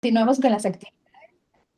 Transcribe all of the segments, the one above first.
Continuamos con las actividades.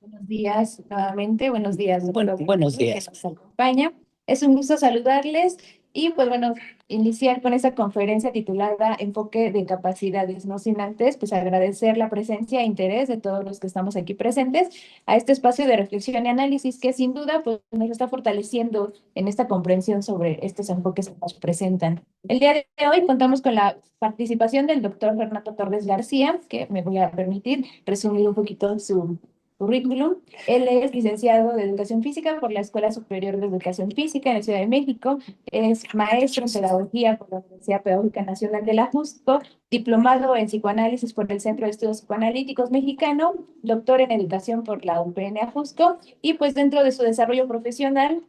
Buenos días nuevamente, buenos días, Bueno, buenos que días. nos acompaña. Es un gusto saludarles y pues bueno, iniciar con esta conferencia titulada Enfoque de Capacidades, no sin antes pues agradecer la presencia e interés de todos los que estamos aquí presentes a este espacio de reflexión y análisis que sin duda pues nos está fortaleciendo en esta comprensión sobre estos enfoques que nos presentan. El día de hoy contamos con la participación del doctor Fernando Torres García, que me voy a permitir resumir un poquito su currículum. Él es licenciado de Educación Física por la Escuela Superior de Educación Física en la Ciudad de México, es maestro en Pedagogía por la Universidad Pedagógica Nacional de la Jusco, diplomado en Psicoanálisis por el Centro de Estudios Psicoanalíticos Mexicano, doctor en Educación por la UPN Ajusco, y pues dentro de su desarrollo profesional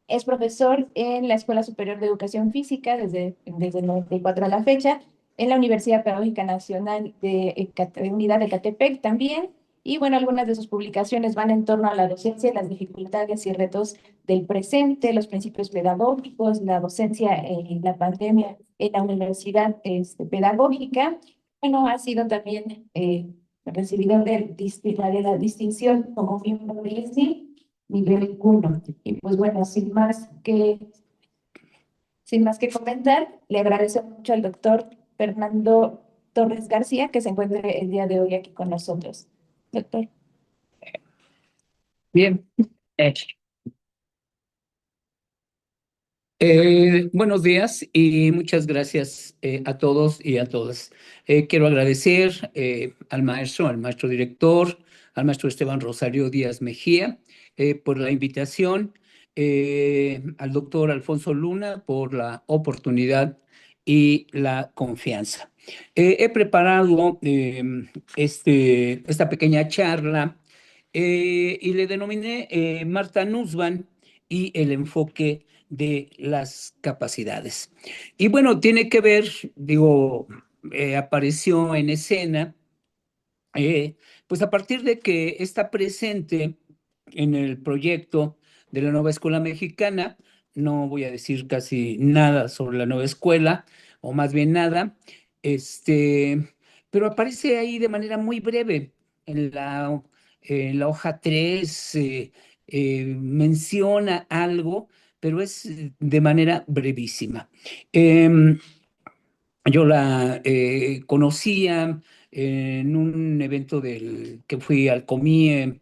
es profesor en la Escuela Superior de Educación Física desde el 94 a la fecha, en la Universidad Pedagógica Nacional de Unidad de Catepec también. Y bueno, algunas de sus publicaciones van en torno a la docencia, las dificultades y retos del presente, los principios pedagógicos, la docencia en la pandemia en la universidad pedagógica. Bueno, ha sido también recibido de la distinción como miembro del ISNI nivel 1. Y pues bueno, sin más que comentar, le agradezco mucho al doctor Fernando Torres García que se encuentre el día de hoy aquí con nosotros. Doctor. Bien. Eh, Buenos días y muchas gracias a todos y a todas. Quiero agradecer al maestro director, al maestro Esteban Rosario Díaz Mejía por la invitación, al doctor Alfonso Luna por la oportunidad y la confianza. He preparado esta pequeña charla y le denominé Marta Nussbaum y el enfoque de las capacidades. Y bueno, tiene que ver, digo, apareció en escena, eh, pues a partir de que está presente en el proyecto de la nueva escuela mexicana. No voy a decir casi nada sobre la nueva escuela, o más bien nada, pero aparece ahí de manera muy breve en la hoja 3. Menciona algo, pero es de manera brevísima. Em, yo la conocía en un evento del que fui al COMIE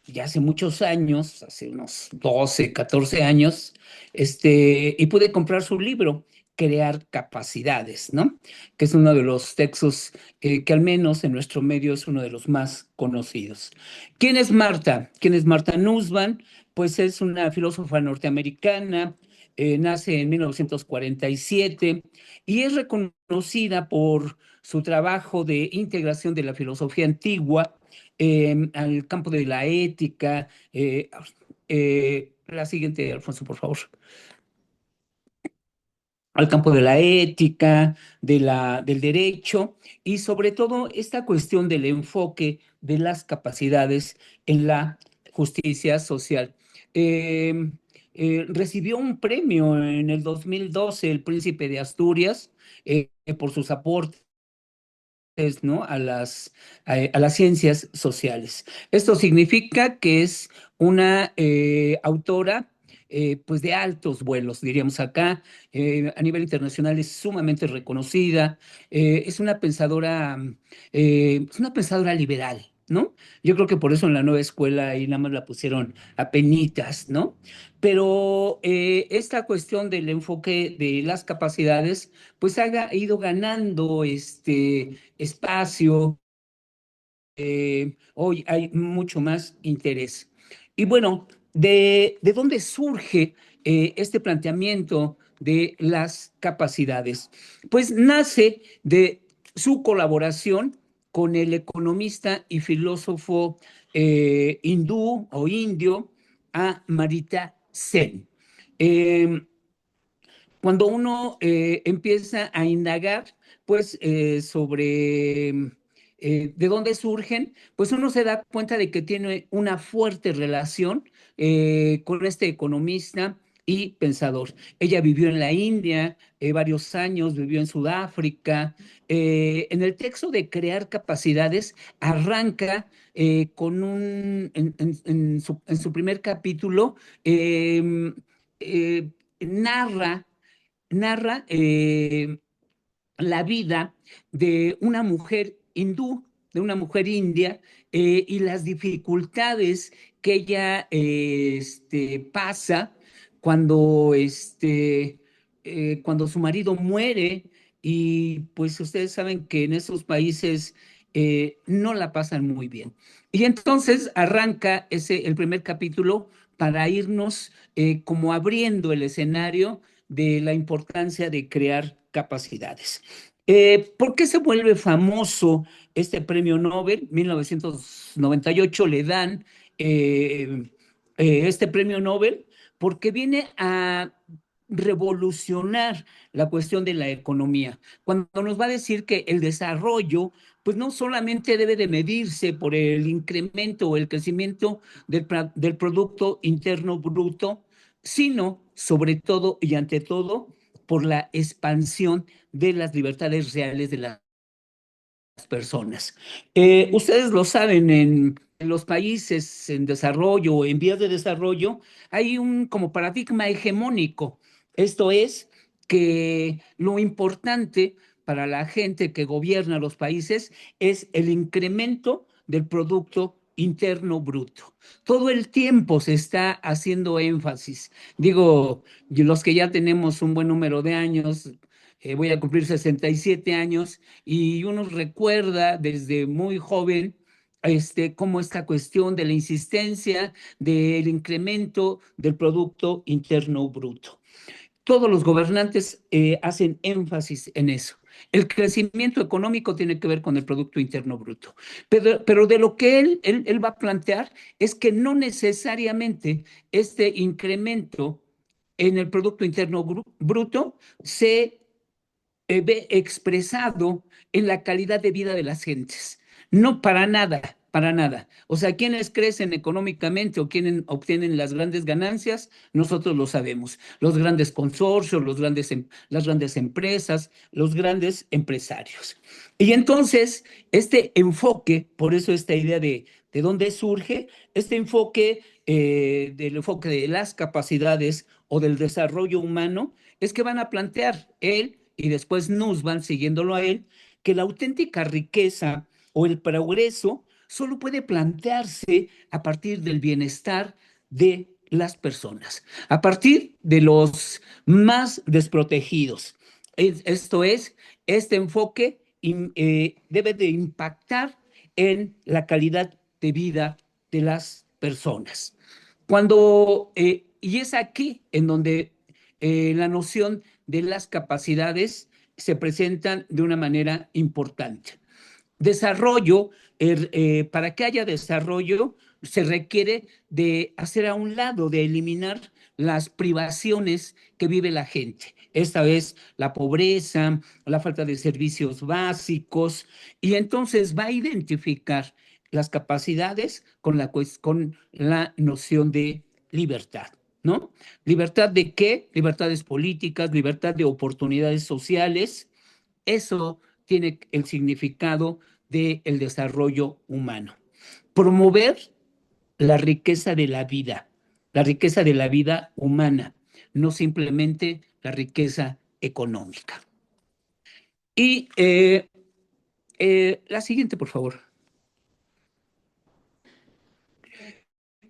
ya hace muchos años, hace unos 12 14 años, y pude comprar su libro, Crear Capacidades, ¿no? Que es uno de los textos que al menos en nuestro medio es uno de los más conocidos. ¿Quién es Marta? ¿Quién es Marta Nussbaum? Pues es una filósofa norteamericana, nace en 1947 y es reconocida por su trabajo de integración de la filosofía antigua al campo de la ética. La siguiente, Alfonso, por favor. Al campo de la ética, del derecho y sobre todo esta cuestión del enfoque de las capacidades en la justicia social. Eh, Recibió un premio en el 2012, el Príncipe de Asturias, por sus aportes, ¿no? A las ciencias sociales. Esto significa que es una autora, pues de altos vuelos, diríamos acá. A nivel internacional es sumamente reconocida. Es una pensadora liberal, ¿no? Yo creo que por eso en la nueva escuela ahí nada más la pusieron a penitas, ¿no? Pero esta cuestión del enfoque de las capacidades, pues ha ido ganando espacio. Hoy hay mucho más interés. Y bueno, ¿de dónde surge este planteamiento de las capacidades? Pues nace de su colaboración con el economista y filósofo hindú o indio Amartya Sen. Eh, Cuando uno empieza a indagar, pues, sobre de dónde surgen, pues uno se da cuenta de que tiene una fuerte relación con este economista y pensador. Ella vivió en la India varios años, vivió en Sudáfrica. En el texto de Crear Capacidades arranca con en su primer capítulo, eh, narra, narra la vida de una mujer hindú, de una mujer india, y las dificultades que ella pasa cuando, cuando su marido muere, y pues ustedes saben que en esos países no la pasan muy bien. Y entonces arranca el primer capítulo para irnos como abriendo el escenario de la importancia de crear capacidades. ¿Por qué se vuelve famoso este premio Nobel? 1998 le dan este premio Nobel porque viene a revolucionar la cuestión de la economía, cuando nos va a decir que el desarrollo, pues no solamente debe de medirse por el incremento o el crecimiento del Producto Interno Bruto, sino sobre todo y ante todo por la expansión de las libertades reales de las personas. Ustedes lo saben, en los países en desarrollo o en vías de desarrollo hay un como paradigma hegemónico. Esto es que lo importante para la gente que gobierna los países es el incremento del Producto Interno Bruto. Todo el tiempo se está haciendo énfasis. Digo, los que ya tenemos un buen número de años, voy a cumplir 67 años, y uno recuerda desde muy joven cómo esta cuestión de la insistencia del incremento del Producto Interno Bruto. Todos los gobernantes hacen énfasis en eso. El crecimiento económico tiene que ver con el Producto Interno Bruto. Pero de lo que él va a plantear es que no necesariamente este incremento en el Producto Interno Bruto se ve expresado en la calidad de vida de las gentes. No, para nada, para nada. O sea, quienes crecen económicamente o quienes obtienen las grandes ganancias, nosotros lo sabemos. Los grandes consorcios, las grandes empresas, los grandes empresarios. Y entonces, este enfoque, por eso esta idea de dónde surge, este enfoque, del enfoque de las capacidades o del desarrollo humano, es que van a plantear él y después nos van siguiéndolo a él, que la auténtica riqueza o el progreso solo puede plantearse a partir del bienestar de las personas, a partir de los más desprotegidos. Esto es, este enfoque debe de impactar en la calidad de vida de las personas. Y es aquí en donde la noción de las capacidades se presentan de una manera importante. Desarrollo, para que haya desarrollo, se requiere de hacer a un lado, de eliminar las privaciones que vive la gente. Esta vez la pobreza, la falta de servicios básicos, y entonces va a identificar las capacidades con la noción de libertad, ¿no? ¿Libertad de qué? Libertades políticas, libertad de oportunidades sociales. Eso tiene el significado del desarrollo humano. Promover la riqueza de la vida humana, no simplemente la riqueza económica. Y la siguiente, por favor.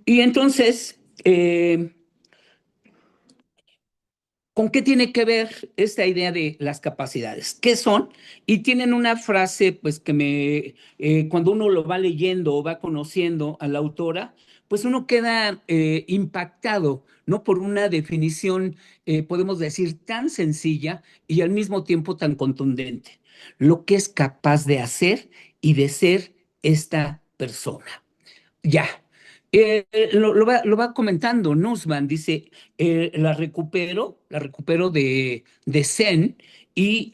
Y entonces, ¿con qué tiene que ver esta idea de las capacidades? ¿Qué son? Y tienen una frase, pues cuando uno lo va leyendo o va conociendo a la autora, pues uno queda impactado, ¿no? Por una definición, podemos decir, tan sencilla y al mismo tiempo tan contundente. Lo que es capaz de hacer y de ser esta persona. Ya. Lo va comentando Nussbaum, dice, la recupero de Zen, y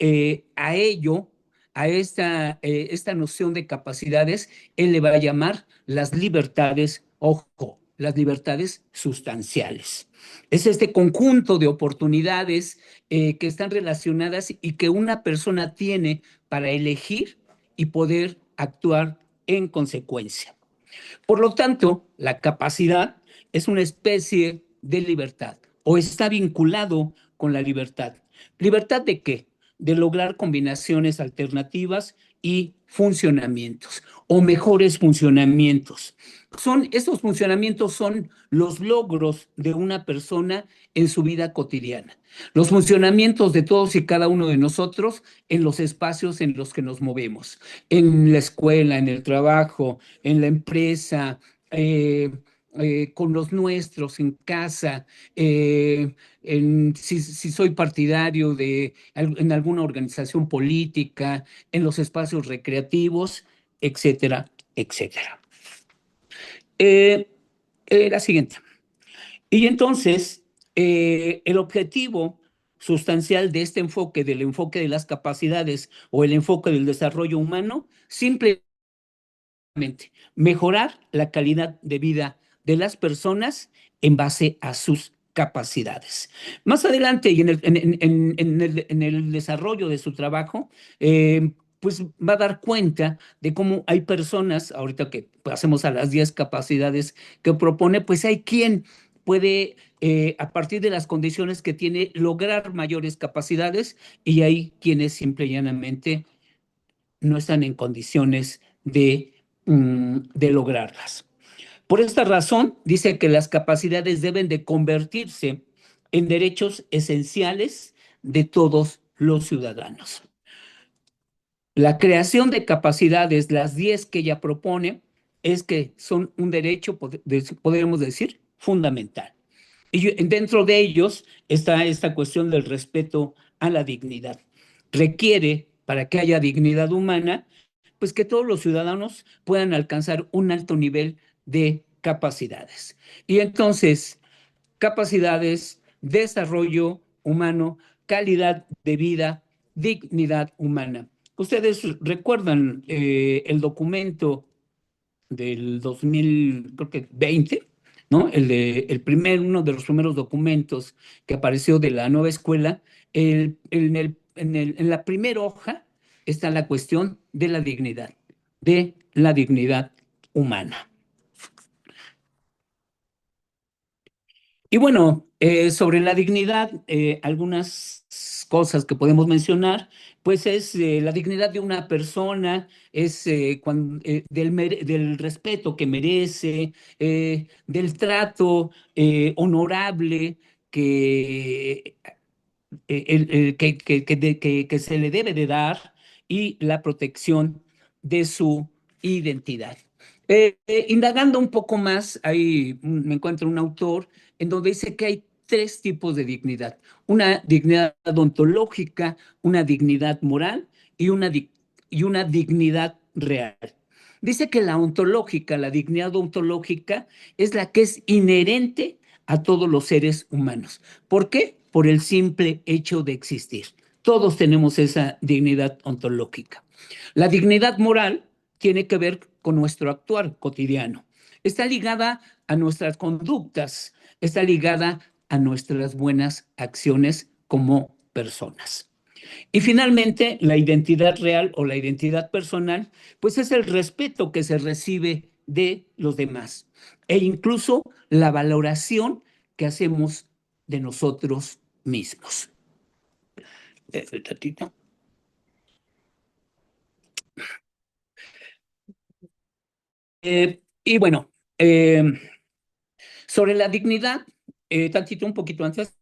esta noción de capacidades, él le va a llamar las libertades, ojo, las libertades sustanciales. Es este conjunto de oportunidades que están relacionadas y que una persona tiene para elegir y poder actuar en consecuencia. Por lo tanto, la capacidad es una especie de libertad o está vinculado con la libertad. ¿Libertad de qué? De lograr combinaciones alternativas y funcionamientos o mejores funcionamientos. Estos funcionamientos son los logros de una persona en su vida cotidiana, los funcionamientos de todos y cada uno de nosotros en los espacios en los que nos movemos, en la escuela, en el trabajo, en la empresa, eh, con los nuestros, en casa, si soy partidario en alguna organización política, en los espacios recreativos, etcétera, etcétera. Eh, la siguiente. Y entonces, el objetivo sustancial de este enfoque, del enfoque de las capacidades o el enfoque del desarrollo humano, simplemente mejorar la calidad de vida de las personas en base a sus capacidades. Más adelante y en el desarrollo de su trabajo, pues va a dar cuenta de cómo hay personas, ahorita que pasemos a las 10 capacidades que propone, pues hay quien puede, a partir de las condiciones que tiene, lograr mayores capacidades y hay quienes simple y llanamente no están en condiciones de lograrlas. Por esta razón, dice que las capacidades deben de convertirse en derechos esenciales de todos los ciudadanos. La creación de capacidades, las 10 que ella propone, es que son un derecho, podríamos decir, fundamental. Y dentro de ellos está esta cuestión del respeto a la dignidad. Requiere, para que haya dignidad humana, pues que todos los ciudadanos puedan alcanzar un alto nivel de capacidades. Y entonces, capacidades, desarrollo humano, calidad de vida, dignidad humana. Ustedes recuerdan el documento del 2000, creo que 20, ¿no? Uno de los primeros documentos que apareció de la nueva escuela, en la primera hoja está la cuestión de la dignidad humana. Y bueno, sobre la dignidad, algunas cosas que podemos mencionar, pues es la dignidad de una persona, es del respeto que merece, del trato honorable que, que se le debe de dar y la protección de su identidad. Indagando un poco más, me encuentro un autor en donde dice que hay tres tipos de dignidad: una dignidad ontológica, una dignidad moral y una dignidad real. Dice que la ontológica, la dignidad ontológica, es la que es inherente a todos los seres humanos. ¿Por qué? Por el simple hecho de existir. Todos tenemos esa dignidad ontológica. La dignidad moral tiene que ver con nuestro actuar cotidiano. Está ligada a nuestras conductas, está ligada a nuestras buenas acciones como personas. Y finalmente, la identidad real o la identidad personal, pues es el respeto que se recibe de los demás e incluso la valoración que hacemos de nosotros mismos. Tatito. Y bueno, sobre la dignidad, tantito un poquito antes,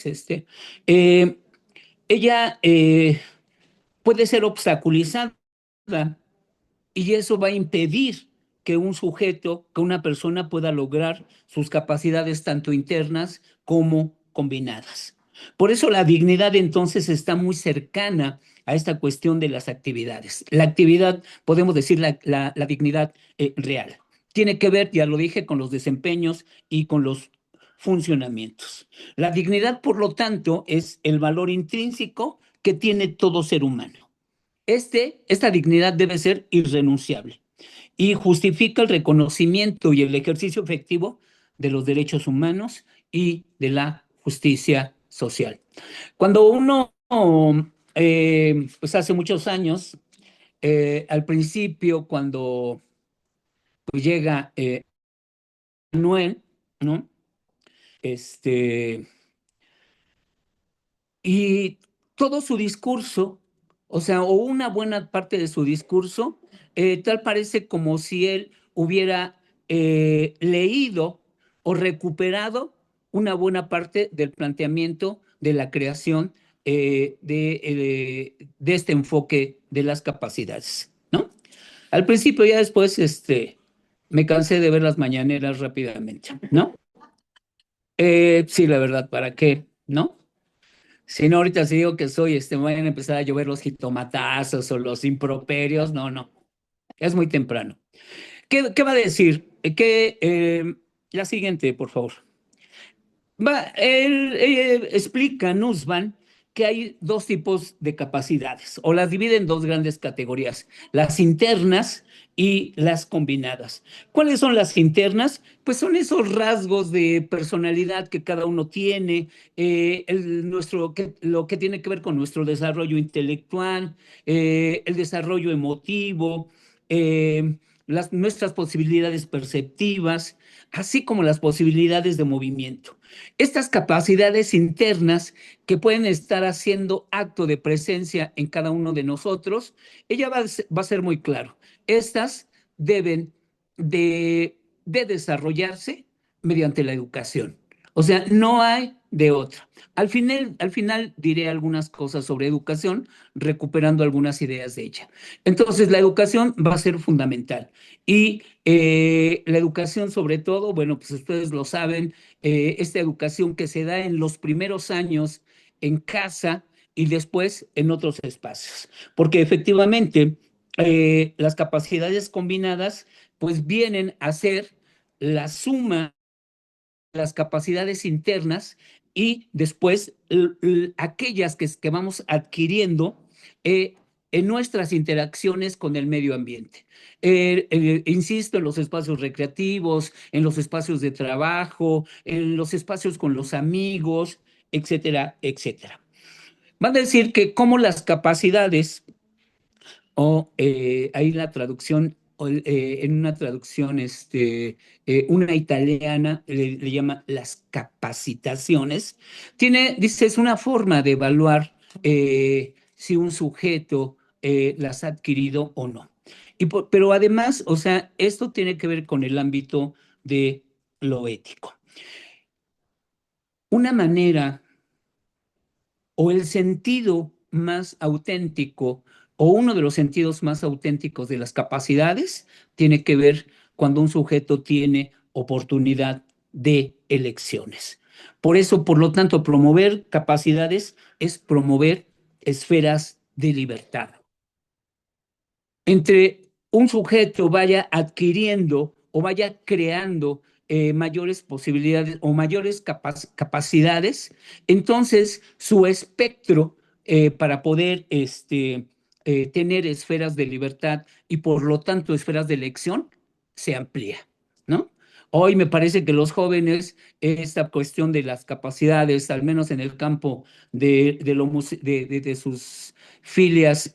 este, eh, ella puede ser obstaculizada y eso va a impedir que un sujeto, que una persona pueda lograr sus capacidades tanto internas como combinadas. Por eso la dignidad entonces está muy cercana a esta cuestión de las actividades. La actividad, podemos decir la dignidad real. Tiene que ver, ya lo dije, con los desempeños y con los funcionamientos. La dignidad, por lo tanto, es el valor intrínseco que tiene todo ser humano. Esta dignidad debe ser irrenunciable. y justifica el reconocimiento y el ejercicio efectivo de los derechos humanos y de la justicia social. Cuando uno, pues hace muchos años, al principio, cuando pues, llega Manuel, ¿no? Este, y todo su discurso, o sea, o una buena parte de su discurso, tal parece como si él hubiera leído o recuperado una buena parte del planteamiento de la creación de este enfoque de las capacidades, ¿no? Al principio, ya después, me cansé de ver las mañaneras rápidamente, ¿no? Sí, la verdad, ¿para qué? ¿No? Si no, ahorita sí digo que soy, me van a empezar a llover los jitomatazos o los improperios. No, no, es muy temprano. ¿Qué va a decir? La siguiente, por favor. Él explica, Nussbaum, que hay dos tipos de capacidades, o las divide en dos grandes categorías, las internas y las combinadas. ¿Cuáles son las internas? Pues son esos rasgos de personalidad que cada uno tiene, lo que tiene que ver con nuestro desarrollo intelectual, el desarrollo emotivo, nuestras posibilidades perceptivas, así como las posibilidades de movimiento. Estas capacidades internas que pueden estar haciendo acto de presencia en cada uno de nosotros, ella va a ser muy claro. Estas deben de desarrollarse mediante la educación. O sea, no hay de otra. Al final diré algunas cosas sobre educación, recuperando algunas ideas de ella. Entonces, la educación va a ser fundamental. Y la educación, sobre todo, bueno, pues ustedes lo saben, esta educación que se da en los primeros años en casa y después en otros espacios. Porque efectivamente las capacidades combinadas pues vienen a ser la suma de las capacidades internas y después aquellas que vamos adquiriendo eh, en nuestras interacciones con el medio ambiente. Insisto, en los espacios recreativos, en los espacios de trabajo, en los espacios con los amigos, etcétera, etcétera. Van a decir que como las capacidades, o ahí la traducción, en una traducción, una italiana le llama las capacitaciones, dice, es una forma de evaluar si un sujeto las ha adquirido o no. Pero además, o sea, esto tiene que ver con el ámbito de lo ético. Una manera o el sentido más auténtico o uno de los sentidos más auténticos de las capacidades tiene que ver cuando un sujeto tiene oportunidad de elecciones. Por eso, por lo tanto, promover capacidades es promover esferas de libertad. Entre un sujeto vaya adquiriendo o vaya creando mayores posibilidades o mayores capacidades, entonces su espectro para poder tener esferas de libertad y por lo tanto esferas de elección se amplía, ¿no? Hoy me parece que los jóvenes, esta cuestión de las capacidades, al menos en el campo de sus filias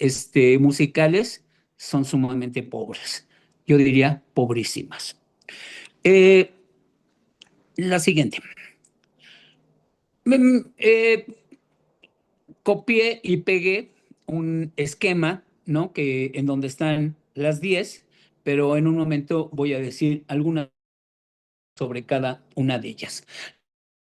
musicales, son sumamente pobres. Yo diría pobrísimas. Eh, la siguiente. Eh, copié y pegué un esquema, ¿no? En donde están las 10, pero en un momento voy a decir algunas sobre cada una de ellas.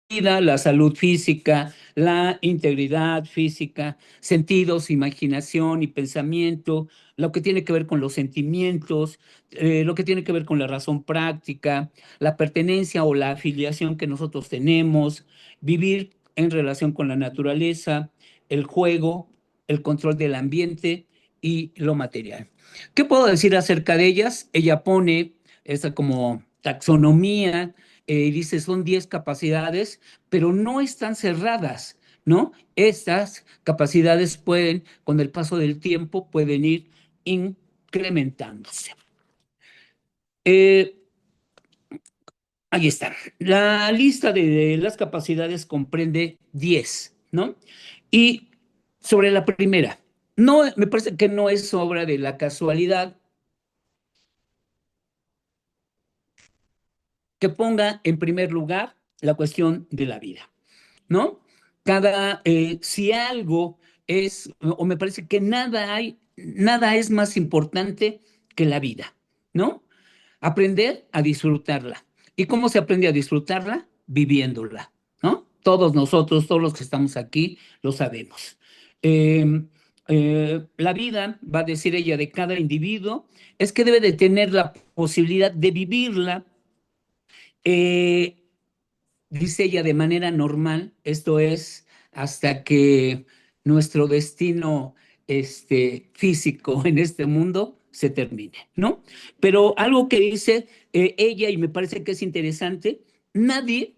La salud física, la integridad física, sentidos, imaginación y pensamiento, lo que tiene que ver con los sentimientos, lo que tiene que ver con la razón práctica, la pertenencia o la afiliación que nosotros tenemos, vivir en relación con la naturaleza, el juego, el control del ambiente y lo material. ¿Qué puedo decir acerca de ellas? Ella pone esa como taxonomía y dice son 10 capacidades, pero no están cerradas, ¿no? Estas capacidades pueden, con el paso del tiempo, pueden ir incrementándose. Eh, Ahí está. La lista de las capacidades comprende 10, ¿no? Y sobre la primera, no, me parece que no es obra de la casualidad que ponga en primer lugar la cuestión de la vida, ¿no? Si algo es, o me parece que nada es más importante que la vida, ¿no? Aprender a disfrutarla. ¿Y cómo se aprende a disfrutarla? Viviéndola, ¿no? Todos nosotros, todos los que estamos aquí, lo sabemos. Eh, la vida, va a decir ella, de cada individuo, es que debe de tener la posibilidad de vivirla, eh, dice ella, de manera normal, esto es, hasta que nuestro destino físico en este mundo se termine, ¿no? Pero algo que dice ella, y me parece que es interesante, nadie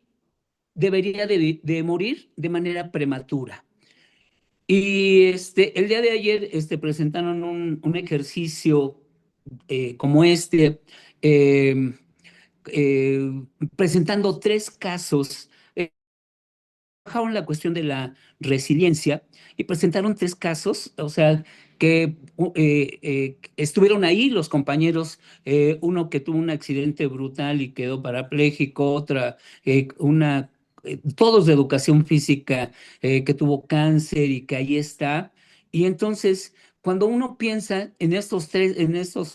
debería de morir de manera prematura. Y el día de ayer presentaron un ejercicio como eh, eh, presentando tres casos. Trabajaron la cuestión de la resiliencia y presentaron tres casos, o sea, que estuvieron ahí los compañeros, uno que tuvo un accidente brutal y quedó parapléjico, otra, todos de educación física, que tuvo cáncer y que ahí está. Y entonces, cuando uno piensa en estos tres,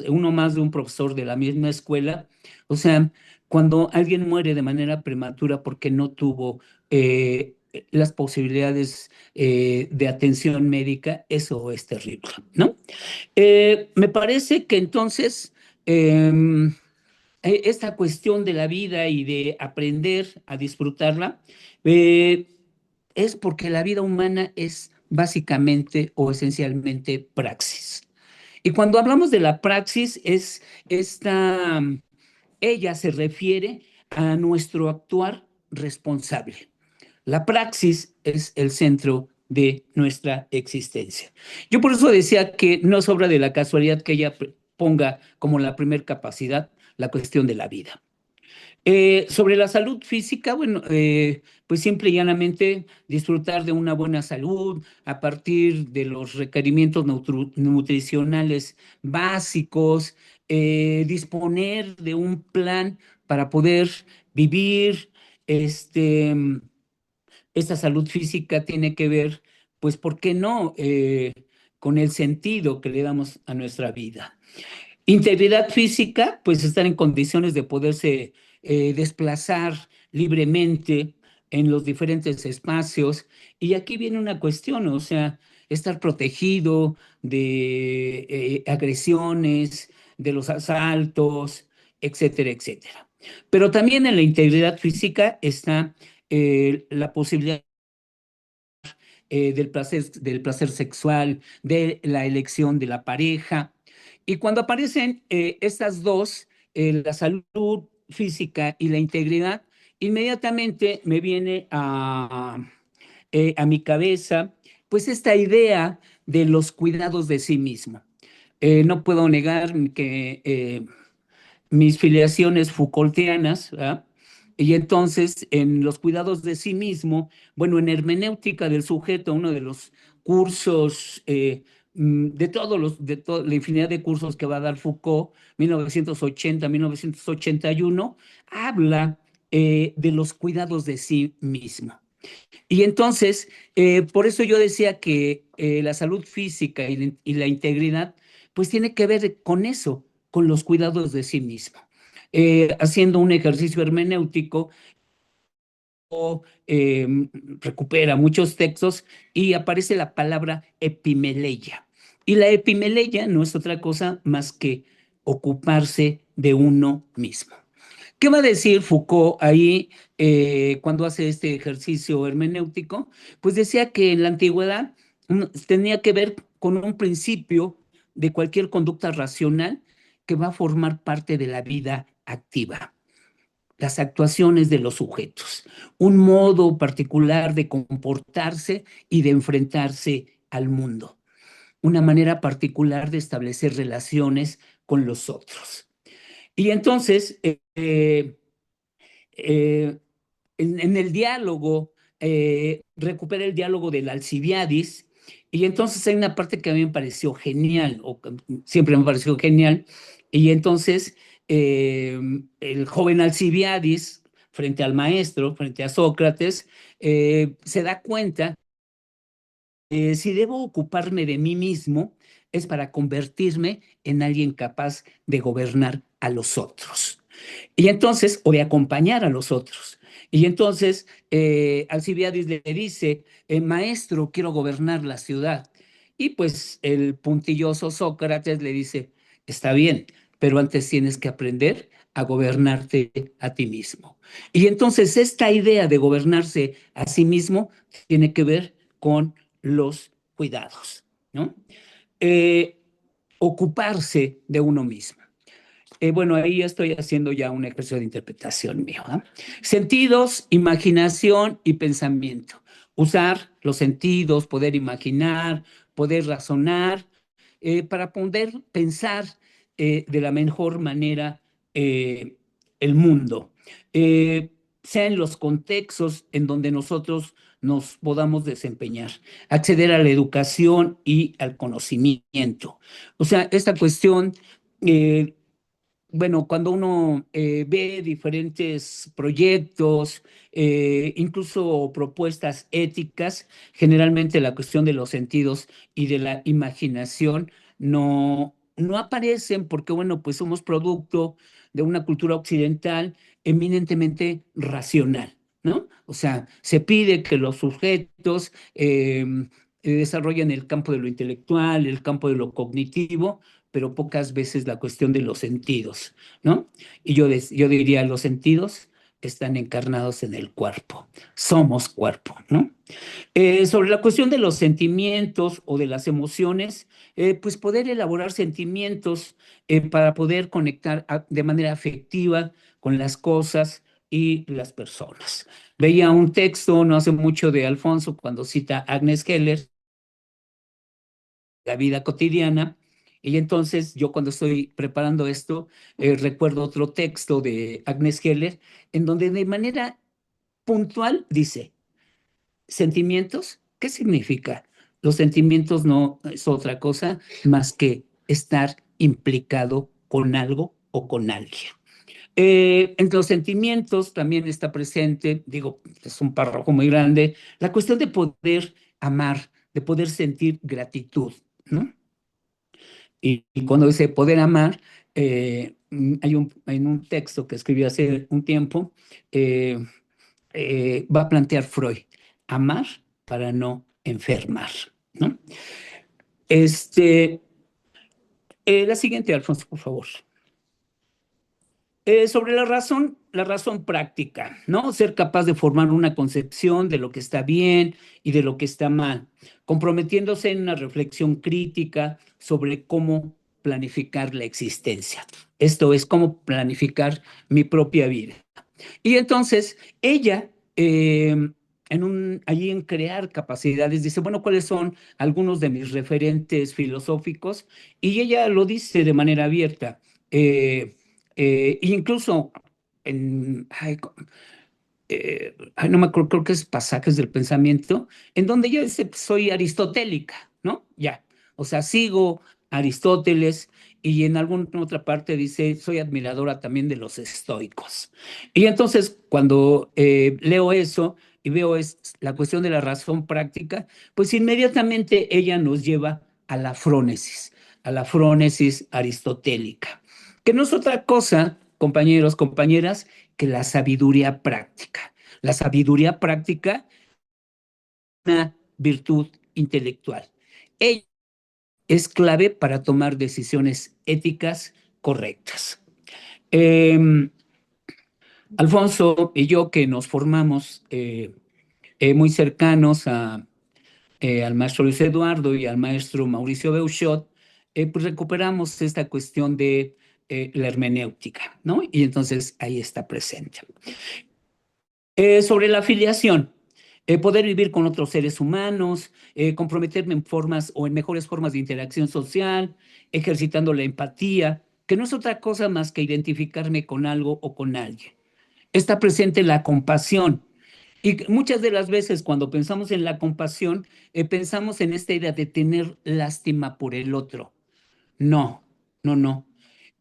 uno más de un profesor de la misma escuela, o sea, cuando alguien muere de manera prematura porque no tuvo las posibilidades de atención médica, eso es terrible, ¿no? Me parece que entonces esta cuestión de la vida y de aprender a disfrutarla eh, es porque la vida humana es básicamente o esencialmente praxis. Y cuando hablamos de la praxis, es esta, ella se refiere a nuestro actuar responsable. La praxis es el centro de nuestra existencia. Yo por eso decía que no es obra de la casualidad que ella ponga como la primer capacidad la cuestión de la vida. Sobre la salud física, bueno, pues simple y llanamente disfrutar de una buena salud a partir de los requerimientos nutricionales básicos, disponer de un plan para poder vivir, este, esta salud física tiene que ver, pues, ¿por qué no? Con el sentido que le damos a nuestra vida. Integridad física, pues estar en condiciones de poderse desplazar libremente en los diferentes espacios. Y aquí viene una cuestión, o sea, estar protegido de agresiones, de los asaltos, etcétera, etcétera. Pero también en la integridad física está la posibilidad del placer sexual, de la elección de la pareja. Y cuando aparecen estas dos, la salud física y la integridad, inmediatamente me viene a mi cabeza, pues esta idea de los cuidados de sí mismo. No puedo negar que mis filiaciones Foucaultianas, ¿verdad? Y entonces, en los cuidados de sí mismo, bueno, en hermenéutica del sujeto, uno de los cursos, la infinidad de cursos que va a dar Foucault, 1980-1981, habla de los cuidados de sí mismo. Y entonces, por eso yo decía que la salud física y la integridad, pues tiene que ver con eso, con los cuidados de sí mismo. Haciendo un ejercicio hermenéutico, eh, recupera muchos textos y aparece la palabra epimeleia. Y la epimeleia no es otra cosa más que ocuparse de uno mismo. ¿Qué va a decir Foucault ahí cuando hace este ejercicio hermenéutico? Pues decía que en la antigüedad tenía que ver con un principio de cualquier conducta racional que va a formar parte de la vida activa, las actuaciones de los sujetos, un modo particular de comportarse y de enfrentarse al mundo, una manera particular de establecer relaciones con los otros. Y entonces, eh, en el diálogo, recupera el diálogo del Alcibiadis, y entonces hay una parte que a mí me pareció genial, o que siempre me pareció genial, y entonces eh, el joven Alcibiadis, frente al maestro, frente a Sócrates, se da cuenta, si debo ocuparme de mí mismo, es para convertirme en alguien capaz de gobernar a los otros. Y entonces, o de acompañar a los otros. Y entonces, Alcibiades le dice, maestro, quiero gobernar la ciudad. Y pues el puntilloso Sócrates le dice, está bien, pero antes tienes que aprender a gobernarte a ti mismo. Y entonces esta idea de gobernarse a sí mismo tiene que ver con los cuidados, ¿no? Eh, ocuparse de uno mismo. Bueno, ahí estoy haciendo ya un ejercicio de interpretación mío, ¿ah? Sentidos, imaginación y pensamiento. Usar los sentidos, poder imaginar, poder razonar, para poder pensar de la mejor manera eh, el mundo, eh, sea en los contextos en donde nosotros nos podamos desempeñar, acceder a la educación y al conocimiento. O sea, esta cuestión, eh, bueno, cuando uno ve diferentes proyectos, incluso propuestas éticas, generalmente la cuestión de los sentidos y de la imaginación no aparecen porque, bueno, pues somos producto de una cultura occidental eminentemente racional, ¿no? O sea, se pide que los sujetos desarrollen el campo de lo intelectual, el campo de lo cognitivo, pero pocas veces la cuestión de los sentidos, ¿no? Y yo diría, los sentidos están encarnados en el cuerpo, somos cuerpo, ¿no? Sobre la cuestión de los sentimientos o de las emociones, pues poder elaborar sentimientos para poder conectar de manera afectiva con las cosas y las personas. Veía un texto no hace mucho de Alfonso cuando cita a Agnes Keller, la vida cotidiana. Y entonces yo cuando estoy preparando esto, recuerdo otro texto de Agnes Heller, en donde de manera puntual dice, sentimientos, ¿qué significa? Los sentimientos no es otra cosa más que estar implicado con algo o con alguien. Entre los sentimientos también está presente, digo, es un párrafo muy grande, la cuestión de poder amar, de poder sentir gratitud, ¿no? Y cuando dice poder amar, hay un texto que escribí hace un tiempo, eh, va a plantear Freud, amar para no enfermar, ¿no? Este, la siguiente, Alfonso, por favor. Sobre la razón práctica, ¿no? Ser capaz de formar una concepción de lo que está bien y de lo que está mal, comprometiéndose en una reflexión crítica sobre cómo planificar la existencia. Esto es cómo planificar mi propia vida. Y entonces ella, allí en crear capacidades, dice, bueno, ¿cuáles son algunos de mis referentes filosóficos? Y ella lo dice de manera abierta. Incluso no me acuerdo, creo que es Pasajes del Pensamiento, en donde ella dice, soy aristotélica, ¿no? Ya, o sea, sigo a Aristóteles, y en alguna otra parte dice, soy admiradora también de los estoicos. Y entonces, cuando leo eso y veo la cuestión de la razón práctica, pues inmediatamente ella nos lleva a la frónesis aristotélica, que no es otra cosa, compañeros, compañeras, que la sabiduría práctica. La sabiduría práctica es una virtud intelectual. Ella es clave para tomar decisiones éticas correctas. Eh, Alfonso y yo, que nos formamos muy cercanos al maestro Luis Eduardo y al maestro Mauricio Beuchot, pues recuperamos esta cuestión de la hermenéutica, ¿no? Y entonces ahí está presente. Sobre la afiliación, poder vivir con otros seres humanos, comprometerme en formas o en mejores formas de interacción social, ejercitando la empatía, que no es otra cosa más que identificarme con algo o con alguien. Está presente la compasión. Y muchas de las veces cuando pensamos en la compasión, pensamos en esta idea de tener lástima por el otro. No, no, no.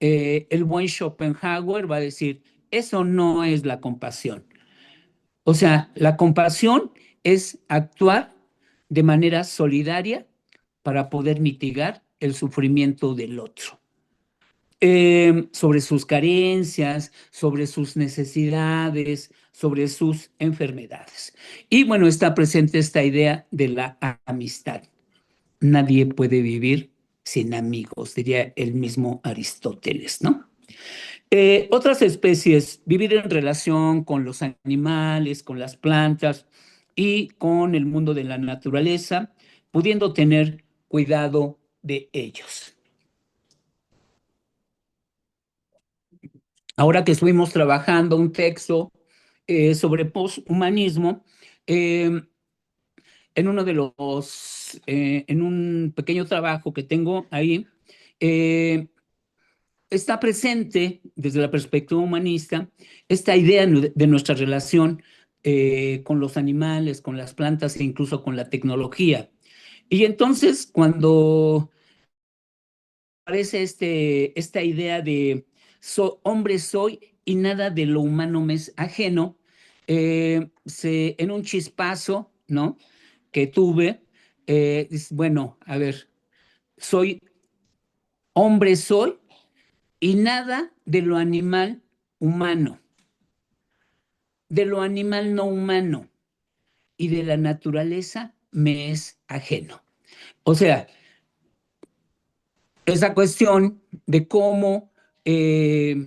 El buen Schopenhauer va a decir, eso no es la compasión. O sea, la compasión es actuar de manera solidaria para poder mitigar el sufrimiento del otro, sobre sus carencias, sobre sus necesidades, sobre sus enfermedades. Y bueno, está presente esta idea de la amistad. Nadie puede vivir sin amigos, diría el mismo Aristóteles, ¿no? Otras especies, vivir en relación con los animales, con las plantas y con el mundo de la naturaleza, pudiendo tener cuidado de ellos. Ahora que estuvimos trabajando un texto sobre poshumanismo, eh, en un pequeño trabajo que tengo ahí, eh, está presente desde la perspectiva humanista esta idea de nuestra relación con los animales, con las plantas e incluso con la tecnología. Y entonces, cuando aparece esta idea de hombre soy y nada de lo humano me es ajeno, en un chispazo, ¿no? Que tuve, bueno, a ver, soy hombre soy y nada de lo animal humano, de lo animal no humano y de la naturaleza me es ajeno. O sea, esa cuestión de cómo el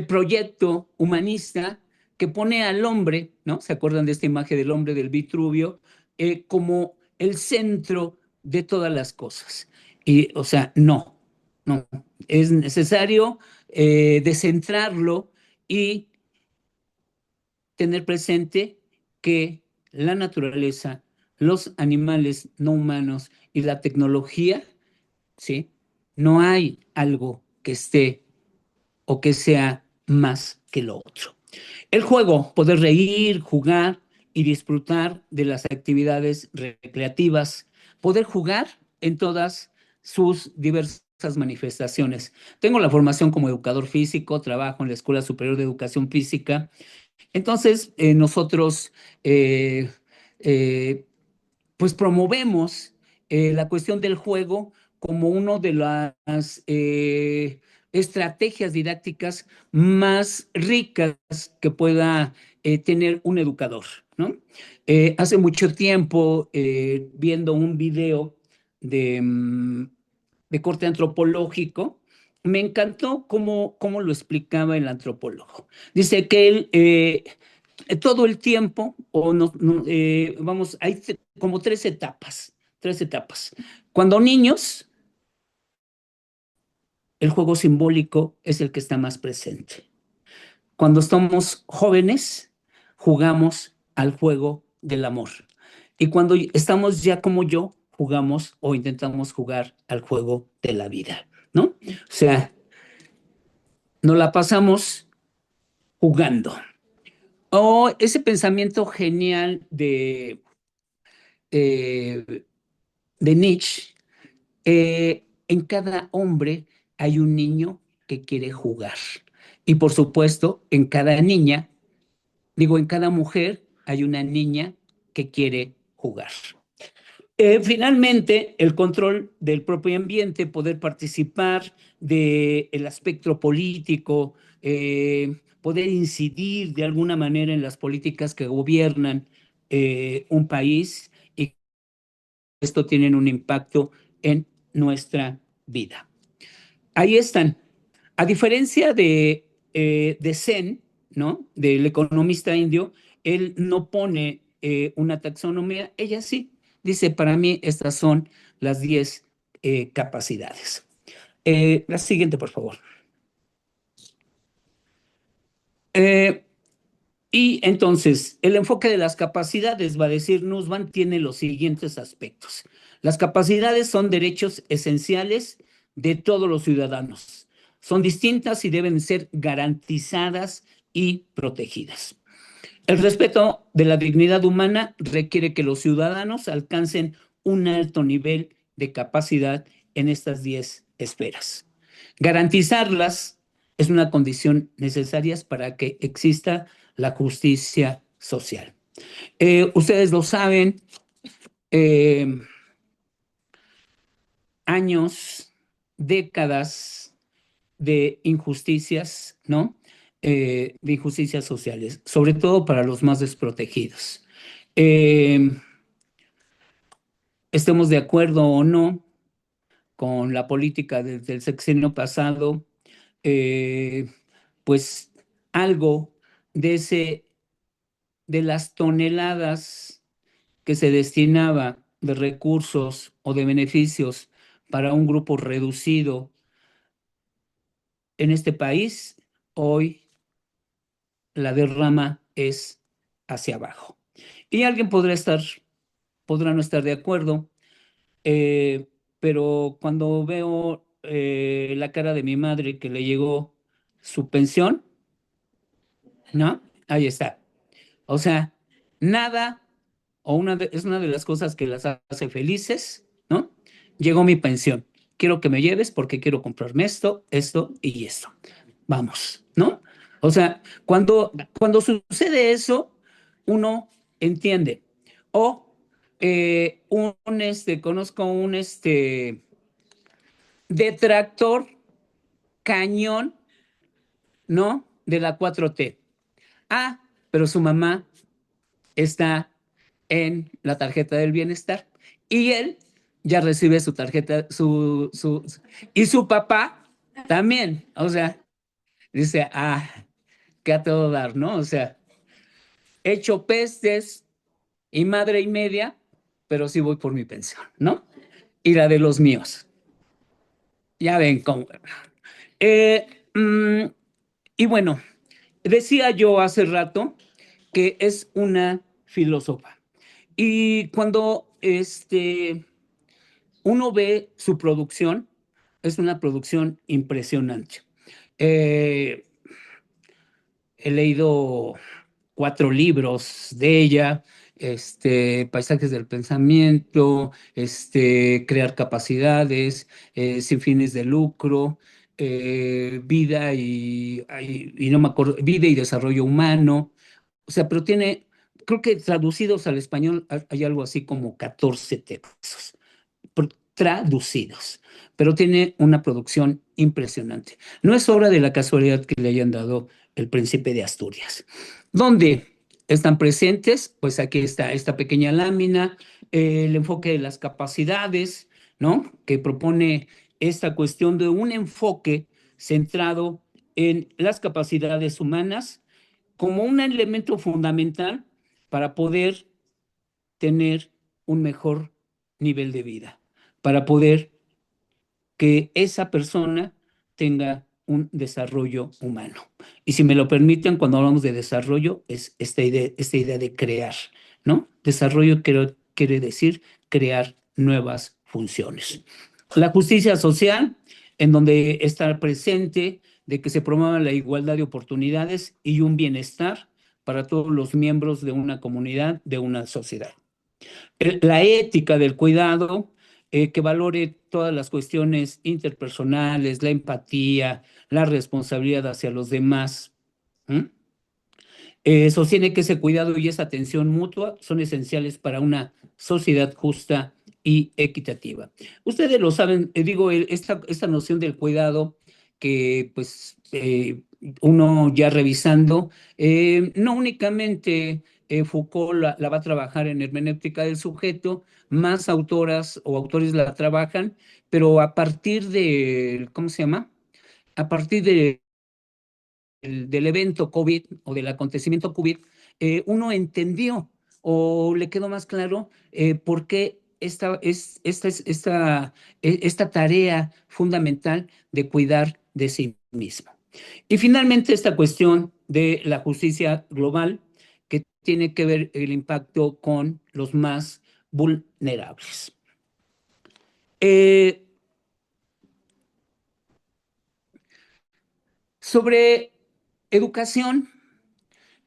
proyecto humanista que pone al hombre, ¿no? ¿Se acuerdan de esta imagen del hombre del Vitruvio? Como el centro de todas las cosas. Y, o sea, no, no. Es necesario descentrarlo y tener presente que la naturaleza, los animales no humanos y la tecnología, ¿sí? No hay algo que esté o que sea más que lo otro. El juego, poder reír, jugar y disfrutar de las actividades recreativas, poder jugar en todas sus diversas manifestaciones. Tengo la formación como educador físico, trabajo en la Escuela Superior de Educación Física. Entonces, nosotros eh, eh, pues promovemos la cuestión del juego como una de las estrategias didácticas más ricas que pueda tener un educador, ¿no? Hace mucho tiempo, viendo un video de, de corte antropológico, me encantó cómo lo explicaba el antropólogo. Dice que él todo el tiempo, o vamos, hay como tres etapas. Cuando niños, el juego simbólico es el que está más presente. Cuando estamos jóvenes, jugamos al juego del amor. Y cuando estamos ya como yo, jugamos o intentamos jugar al juego de la vida, ¿no? O sea, nos la pasamos jugando. O ese pensamiento genial eh, de Nietzsche, en cada hombre hay un niño que quiere jugar. Y por supuesto, en cada niña, digo, en cada mujer hay una niña que quiere jugar. Finalmente, el control del propio ambiente, poder participar del aspecto político, poder incidir de alguna manera en las políticas que gobiernan un país y esto tiene un impacto en nuestra vida. Ahí están. A diferencia de Sen, ¿no? Del economista indio, él no pone una taxonomía, ella sí. Dice, para mí estas son las 10 capacidades. La siguiente, por favor. Eh, y entonces, el enfoque de las capacidades, va a decir Nussbaum, tiene los siguientes aspectos. Las capacidades son derechos esenciales de todos los ciudadanos. Son distintas y deben ser garantizadas y protegidas. El respeto de la dignidad humana requiere que los ciudadanos alcancen un alto nivel de capacidad en estas 10 esferas. Garantizarlas es una condición necesaria para que exista la justicia social. Ustedes lo saben, eh, años, décadas de injusticias, ¿no? De injusticias sociales, sobre todo para los más desprotegidos. Eh, Estemos de acuerdo o no con la política del sexenio pasado, eh, pues algo de de las toneladas que se destinaba de recursos o de beneficios para un grupo reducido en este país, hoy la derrama es hacia abajo. Y alguien podrá no estar de acuerdo, eh, pero cuando veo la cara de mi madre que le llegó su pensión, ¿no? Ahí está. O sea, nada, es una de las cosas que las hace felices, ¿no? Llegó mi pensión. Quiero que me lleves porque quiero comprarme esto, esto y esto. Vamos, ¿no? O sea, cuando sucede eso, uno entiende. O conozco un detractor cañón, ¿no? De la 4T. Ah, pero su mamá está en la tarjeta del bienestar y él ya recibe su tarjeta, y su papá también, o sea, dice, que a todo dar, ¿no? O sea, hecho pestes y madre y media, pero sí voy por mi pensión, ¿no? Y la de los míos. Ya ven cómo. Eh, mm, y bueno, decía yo hace rato que es una filósofa. Y cuando uno ve su producción, es una producción impresionante. Eh, He leído 4 libros de ella, Paisajes del Pensamiento, Crear Capacidades, Sin Fines de Lucro, y no me acuerdo, Vida y Desarrollo Humano. O sea, pero creo que traducidos al español hay algo así como 14 textos traducidos, pero tiene una producción impresionante. No es obra de la casualidad que le hayan dado El Príncipe de Asturias. ¿Dónde están presentes? Pues aquí está esta pequeña lámina, el enfoque de las capacidades, ¿no? Que propone esta cuestión de un enfoque centrado en las capacidades humanas como un elemento fundamental para poder tener un mejor nivel de vida, para poder que esa persona tenga un desarrollo humano. Y si me lo permiten, cuando hablamos de desarrollo, es esta idea de crear, ¿no? Desarrollo quiere decir crear nuevas funciones. La justicia social, en donde está presente de que se promueva la igualdad de oportunidades y un bienestar para todos los miembros de una comunidad, de una sociedad. La ética del cuidado, que valore todas las cuestiones interpersonales, la empatía, la responsabilidad hacia los demás. ¿Mm? Sostiene que ese cuidado y esa atención mutua son esenciales para una sociedad justa y equitativa. Ustedes lo saben, digo, esta noción del cuidado que pues uno ya revisando, no únicamente Foucault la va a trabajar en hermenéutica del sujeto, más autoras o autores la trabajan, pero a partir de, ¿cómo se llama? A partir del evento COVID o del acontecimiento COVID, uno entendió o le quedó más claro por qué esta tarea fundamental de cuidar de sí mismo. Y finalmente esta cuestión de la justicia global que tiene que ver el impacto con los más vulnerables. Eh, Sobre educación,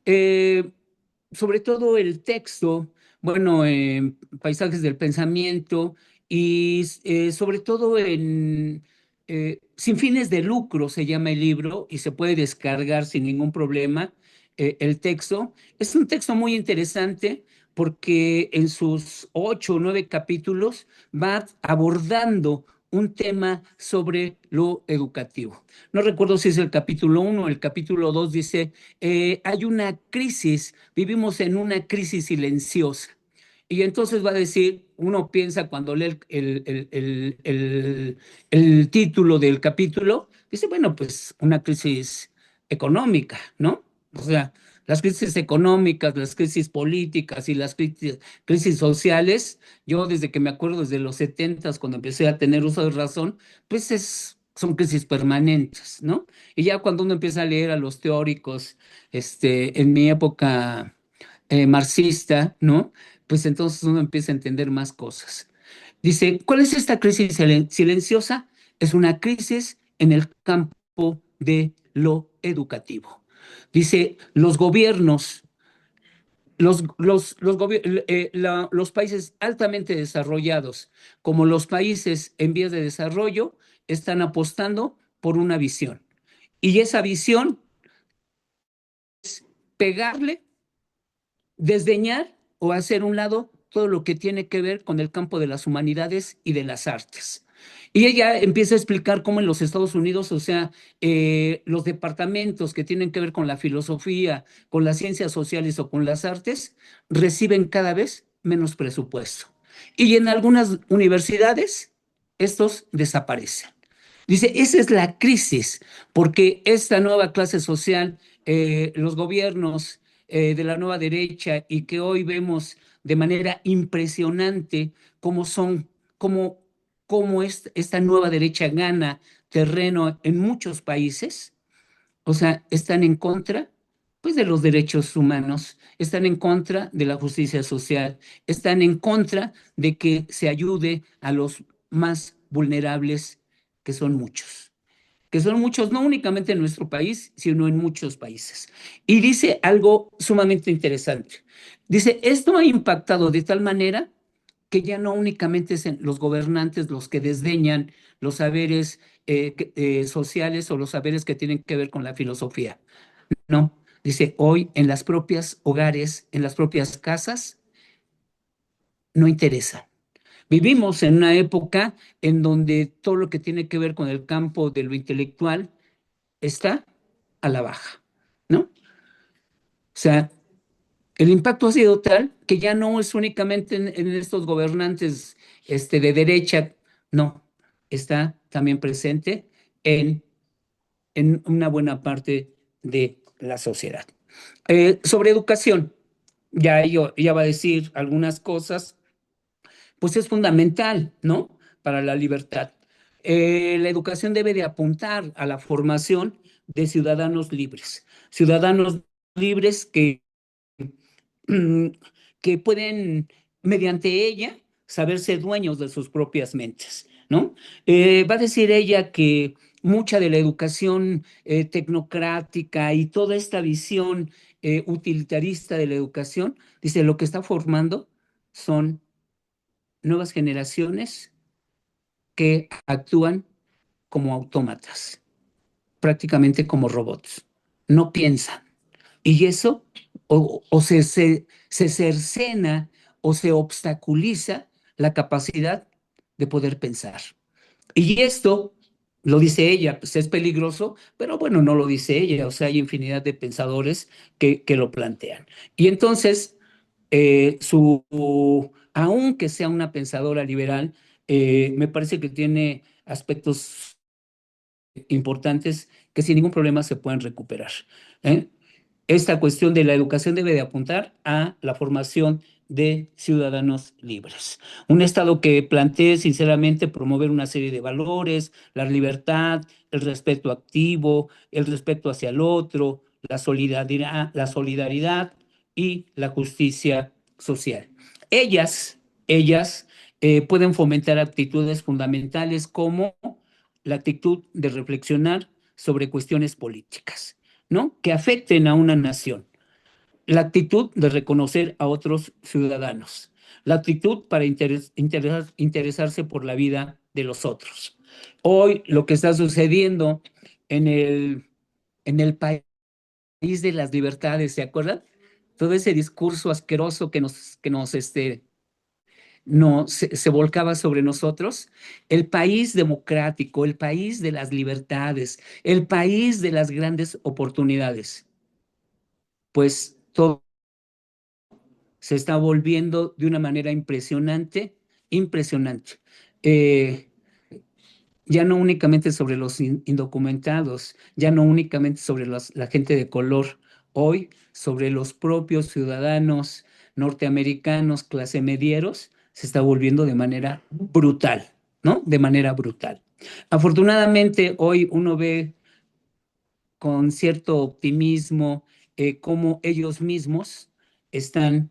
eh, sobre todo el texto, bueno, paisajes del pensamiento y sobre todo en Sin fines de lucro se llama el libro y se puede descargar sin ningún problema el texto. Es un texto muy interesante porque en sus 8 o 9 capítulos va abordando un tema sobre lo educativo. No recuerdo si es el capítulo 1 o el capítulo 2, dice hay una crisis, vivimos en una crisis silenciosa. Y entonces va a decir, uno piensa cuando lee el título del capítulo, dice, bueno, pues una crisis económica, ¿no? O sea, las crisis económicas, las crisis políticas y las crisis sociales, yo desde que me acuerdo, desde los 70, cuando empecé a tener uso de razón, pues son crisis permanentes, ¿no? Y ya cuando uno empieza a leer a los teóricos, en mi época marxista, ¿no? Pues entonces uno empieza a entender más cosas. Dice, ¿cuál es esta crisis silenciosa? Es una crisis en el campo de lo educativo. Dice, los países altamente desarrollados, como los países en vías de desarrollo, están apostando por una visión. Y esa visión, pegarle, desdeñar o hacer un lado todo lo que tiene que ver con el campo de las humanidades y de las artes. Y ella empieza a explicar cómo en los Estados Unidos, o sea, los departamentos que tienen que ver con la filosofía, con las ciencias sociales o con las artes, reciben cada vez menos presupuesto. Y en algunas universidades, estos desaparecen. Dice, esa es la crisis, porque esta nueva clase social, los gobiernos de la nueva derecha y que hoy vemos de manera impresionante cómo son, cómo esta nueva derecha gana terreno en muchos países, o sea, están en contra, pues, de los derechos humanos, están en contra de la justicia social, están en contra de que se ayude a los más vulnerables, que son muchos no únicamente en nuestro país, sino en muchos países. Y dice algo sumamente interesante. Dice, esto ha impactado de tal manera que ya no únicamente es los gobernantes los que desdeñan los saberes sociales o los saberes que tienen que ver con la filosofía. No, dice, hoy en las propias hogares, en las propias casas, no interesa. Vivimos en una época en donde todo lo que tiene que ver con el campo de lo intelectual está a la baja, ¿no? O sea, el impacto ha sido tal que ya no es únicamente en estos gobernantes de derecha, no, está también presente en, en una buena parte de la sociedad. Sobre educación, ya va a decir algunas cosas, pues es fundamental, ¿no? Para la libertad. La educación debe de apuntar a la formación de ciudadanos libres mm, que pueden, mediante ella, saberse dueños de sus propias mentes, ¿no? Va a decir ella que mucha de la educación tecnocrática y toda esta visión utilitarista de la educación, dice, lo que está formando son nuevas generaciones que actúan como autómatas, prácticamente como robots. No piensan. Y eso se cercena o se obstaculiza la capacidad de poder pensar. Y esto, lo dice ella, pues es peligroso, pero bueno, no lo dice ella, o sea, hay infinidad de pensadores que lo plantean. Y entonces, aunque sea una pensadora liberal, me parece que tiene aspectos importantes que sin ningún problema se pueden recuperar. ¿Eh? Esta cuestión de la educación debe de apuntar a la formación de ciudadanos libres. Un Estado que plantee sinceramente promover una serie de valores, la libertad, el respeto activo, el respeto hacia el otro, la solidaridad y la justicia social. Ellas pueden fomentar actitudes fundamentales como la actitud de reflexionar sobre cuestiones políticas, ¿no? Que afecten a una nación. La actitud de reconocer a otros ciudadanos, la actitud para interesarse por la vida de los otros. Hoy lo que está sucediendo en el país de las libertades, ¿se acuerdan? Todo ese discurso asqueroso que se volcaba sobre nosotros, el país democrático, el país de las libertades, el país de las grandes oportunidades, pues todo se está volviendo de una manera impresionante, impresionante. Eh, ya no únicamente sobre los indocumentados, ya no únicamente sobre la gente de color, hoy sobre los propios ciudadanos norteamericanos, clase medieros, se está volviendo de manera brutal, ¿no? De manera brutal. Afortunadamente, hoy uno ve con cierto optimismo cómo ellos mismos están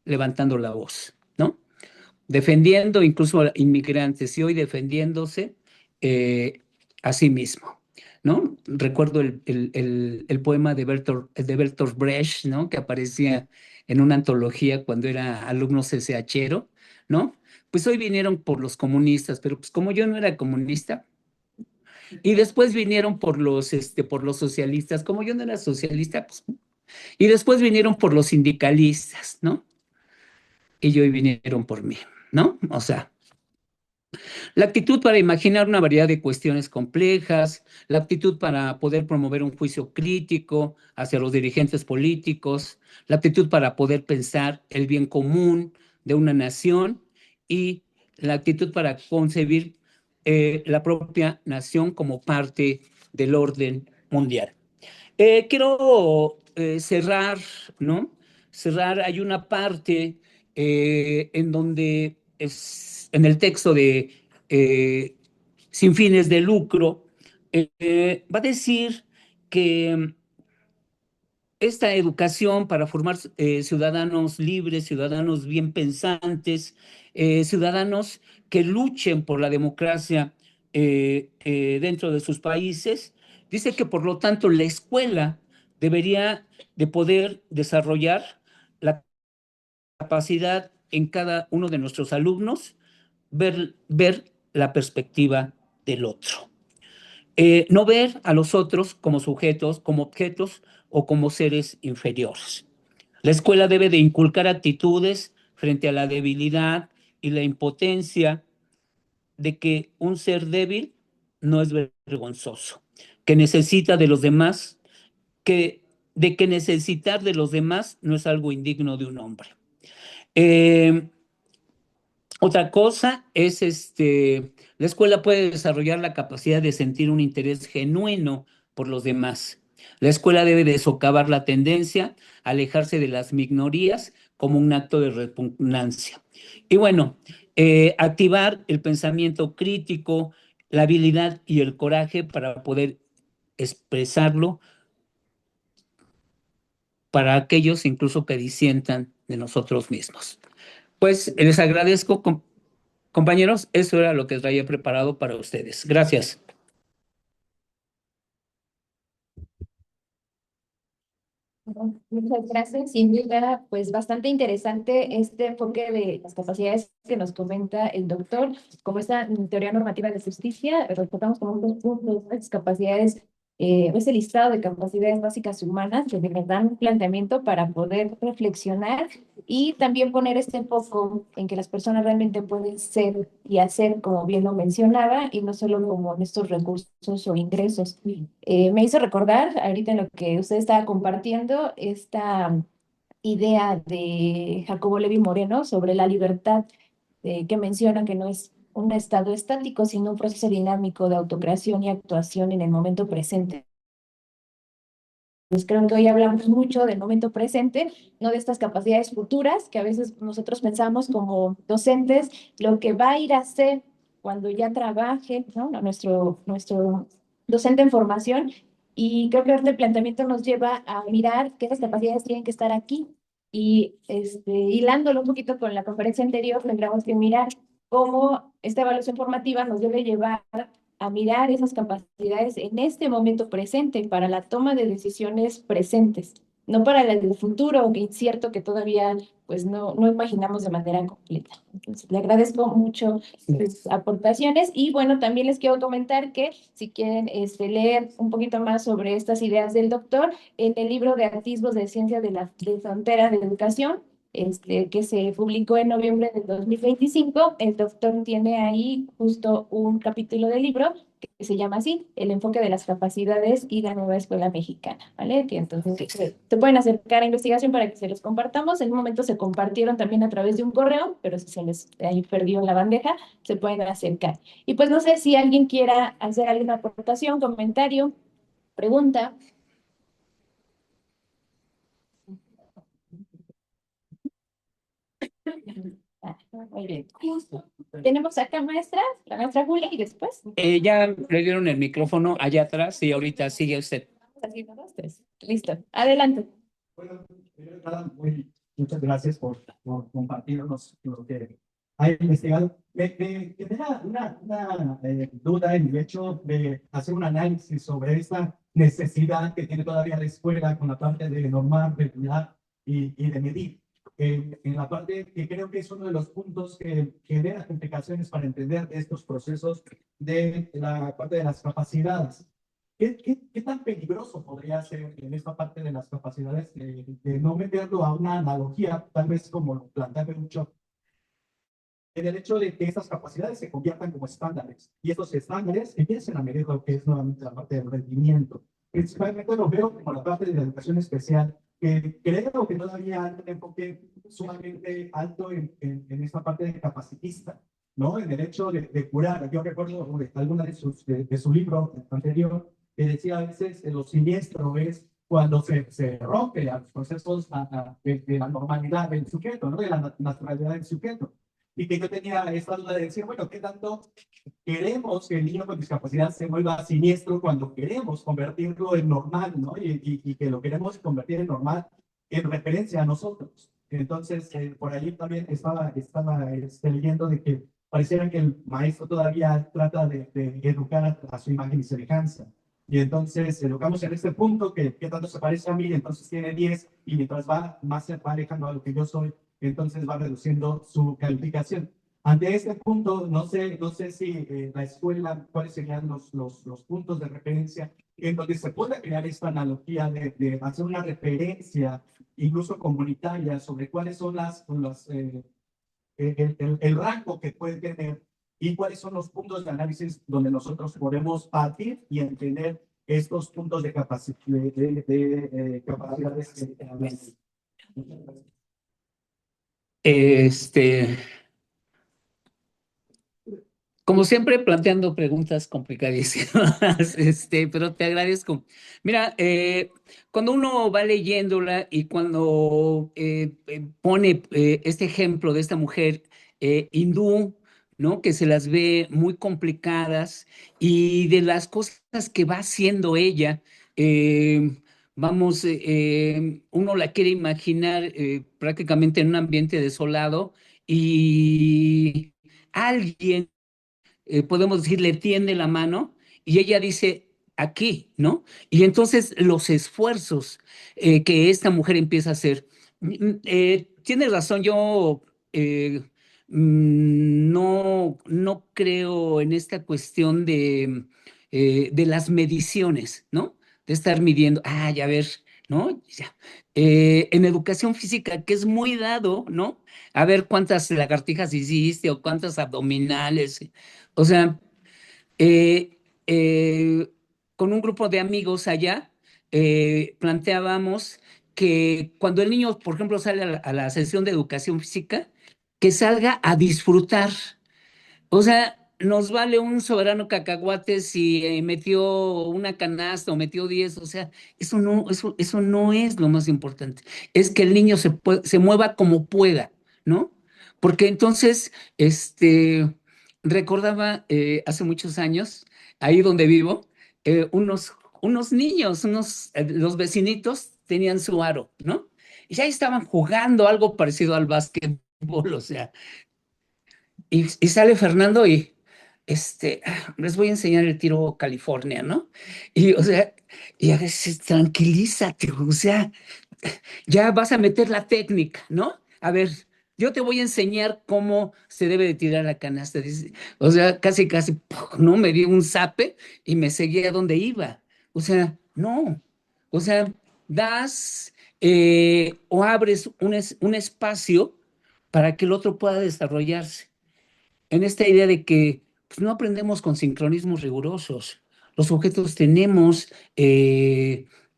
levantando la voz, ¿no? Defendiendo incluso a inmigrantes y hoy defendiéndose eh, a sí mismo, ¿no? Recuerdo el poema de Bertolt Brecht, ¿no? Que aparecía en una antología cuando era alumno CCHero, ¿no? Pues hoy vinieron por los comunistas, pero pues como yo no era comunista, y después vinieron por los socialistas, como yo no era socialista, pues, y después vinieron por los sindicalistas, ¿no? Y hoy vinieron por mí, ¿no? O sea, la actitud para imaginar una variedad de cuestiones complejas, la actitud para poder promover un juicio crítico hacia los dirigentes políticos, la actitud para poder pensar el bien común de una nación y la actitud para concebir la propia nación como parte del orden mundial. Quiero cerrar, ¿no? Cerrar, hay una parte en donde en el texto de eh, Sin fines de lucro, va a decir que esta educación para formar ciudadanos libres, ciudadanos bien pensantes, ciudadanos que luchen por la democracia dentro de sus países. Dice que por lo tanto la escuela debería de poder desarrollar la capacidad en cada uno de nuestros alumnos, ver la perspectiva del otro. No ver a los otros como sujetos, como objetos o como seres inferiores. La escuela debe de inculcar actitudes frente a la debilidad y la impotencia de que un ser débil no es vergonzoso, que necesita de los demás, de que necesitar de los demás no es algo indigno de un hombre. Eh, Otra cosa es, la escuela puede desarrollar la capacidad de sentir un interés genuino por los demás. La escuela debe de socavar la tendencia a alejarse de las minorías como un acto de repugnancia. Y bueno, activar el pensamiento crítico, la habilidad y el coraje para poder expresarlo para aquellos incluso que disientan de nosotros mismos. Pues les agradezco, compañeros, eso era lo que traía preparado para ustedes. Gracias. Muchas gracias. Sin duda, pues bastante interesante este enfoque de las capacidades que nos comenta el doctor, como esta teoría normativa de justicia, respetamos como dos puntos, estas capacidades, ese listado de capacidades básicas humanas que nos dan un planteamiento para poder reflexionar y también poner este foco en que las personas realmente pueden ser y hacer, como bien lo mencionaba, y no solo como estos recursos o ingresos. Me hizo recordar, ahorita en lo que usted estaba compartiendo, esta idea de Jacobo Levi Moreno sobre la libertad, que menciona que no es un estado estático, sino un proceso dinámico de autocreación y actuación en el momento presente. Pues creo que hoy hablamos mucho del momento presente, no de estas capacidades futuras que a veces nosotros pensamos como docentes, lo que va a ir a hacer cuando ya trabaje, ¿no? Nuestro docente en formación. Y creo que este planteamiento nos lleva a mirar que esas capacidades tienen que estar aquí. Y hilándolo un poquito con la conferencia anterior, tendríamos que mirar cómo esta evaluación formativa nos debe llevar a mirar esas capacidades en este momento presente para la toma de decisiones presentes, no para el del futuro o que incierto que todavía pues no imaginamos de manera completa. Entonces, le agradezco mucho sus aportaciones y bueno, también les quiero comentar que si quieren leer un poquito más sobre estas ideas del doctor, en el libro de Atisbos de Ciencia de Frontera de Educación, que se publicó en noviembre del 2025, el doctor tiene ahí justo un capítulo del libro que se llama así, El enfoque de las capacidades y la nueva escuela mexicana, ¿vale? Que entonces te pueden acercar a investigación para que se los compartamos. En un momento se compartieron también a través de un correo, pero si se les ahí perdió en la bandeja, se pueden acercar. Y pues no sé si alguien quiera hacer alguna aportación, comentario, pregunta. Ah, muy bien. Tenemos acá maestras, la maestra Julia y después. Ya le dieron el micrófono allá atrás y ahorita sigue usted. Así, ¿no? Dos, tres. Listo. Adelante. Bueno, primero que nada, muchas gracias por compartirnos lo que ha investigado. Me genera una duda en el hecho de hacer un análisis sobre esta necesidad que tiene todavía la escuela con la parte de normar, regular y de medir. En la parte que creo que es uno de los puntos que genera complicaciones para entender estos procesos de la parte de las capacidades. ¿Qué tan peligroso podría ser en esta parte de las capacidades de no meterlo a una analogía, tal vez como lo plantea mucho, en el hecho de que estas capacidades se conviertan como estándares y estos estándares empiecen a medir lo que es nuevamente la parte del rendimiento? Principalmente lo veo como la parte de la educación especial, que creo que todavía hay un enfoque sumamente alto en esta parte de capacitista, ¿no? En el hecho de curar. Yo recuerdo alguna de su libro anterior que decía a veces lo siniestro es cuando se rompe a los procesos de la normalidad del sujeto, ¿no? De la naturalidad del sujeto. Y que yo tenía esta duda de decir, bueno, ¿qué tanto queremos que el niño con discapacidad se vuelva siniestro cuando queremos convertirlo en normal, ¿no? Y que lo queremos convertir en normal en referencia a nosotros? Entonces, por ahí también estaba leyendo de que pareciera que el maestro todavía trata de educar a su imagen y semejanza. Y entonces educamos en este punto que tanto se parece a mí, entonces tiene 10 y mientras va más se va alejando a lo que yo soy, entonces va reduciendo su calificación. Ante este punto, no sé si la escuela, cuáles serían los puntos de referencia en donde se puede crear esta analogía de hacer una referencia, incluso comunitaria, sobre cuáles son el rango que puede tener y cuáles son los puntos de análisis donde nosotros podemos partir y entender estos puntos de capacidades que tenemos. Este, Como siempre, planteando preguntas complicadísimas, pero te agradezco. Mira, cuando uno va leyéndola y cuando pone este ejemplo de esta mujer hindú, ¿no? Que se las ve muy complicadas y de las cosas que va haciendo ella, uno la quiere imaginar prácticamente en un ambiente desolado y alguien podemos decir, le tiende la mano y ella dice, aquí, ¿no? Y entonces los esfuerzos que esta mujer empieza a hacer, tiene razón, yo no creo en esta cuestión de las mediciones, ¿no? De estar midiendo, ya ver, ¿no? Ya. En educación física, que es muy dado, ¿no? A ver cuántas lagartijas hiciste o cuántas abdominales. O sea, eh, eh, con un grupo de amigos allá, planteábamos que cuando el niño, por ejemplo, sale a la sesión de educación física, que salga a disfrutar. O sea, nos vale un soberano cacahuate si metió una canasta o metió 10. O sea, eso no es lo más importante. Es que el niño se mueva como pueda, ¿no? Porque entonces, recordaba hace muchos años, ahí donde vivo, unos niños, los vecinitos tenían su aro, ¿no? Y ya estaban jugando algo parecido al básquetbol, o sea, y sale Fernando y les voy a enseñar el tiro California, ¿no? Y, o sea, y a veces tranquilízate, o sea, ya vas a meter la técnica, ¿no? A ver, yo te voy a enseñar cómo se debe de tirar la canasta. O sea, casi, casi, ¡puf! ¿No? Me dio un zape y me seguía donde iba. O sea, no. O sea, das o abres un espacio para que el otro pueda desarrollarse en esta idea de que pues, no aprendemos con sincronismos rigurosos. Los sujetos tenemos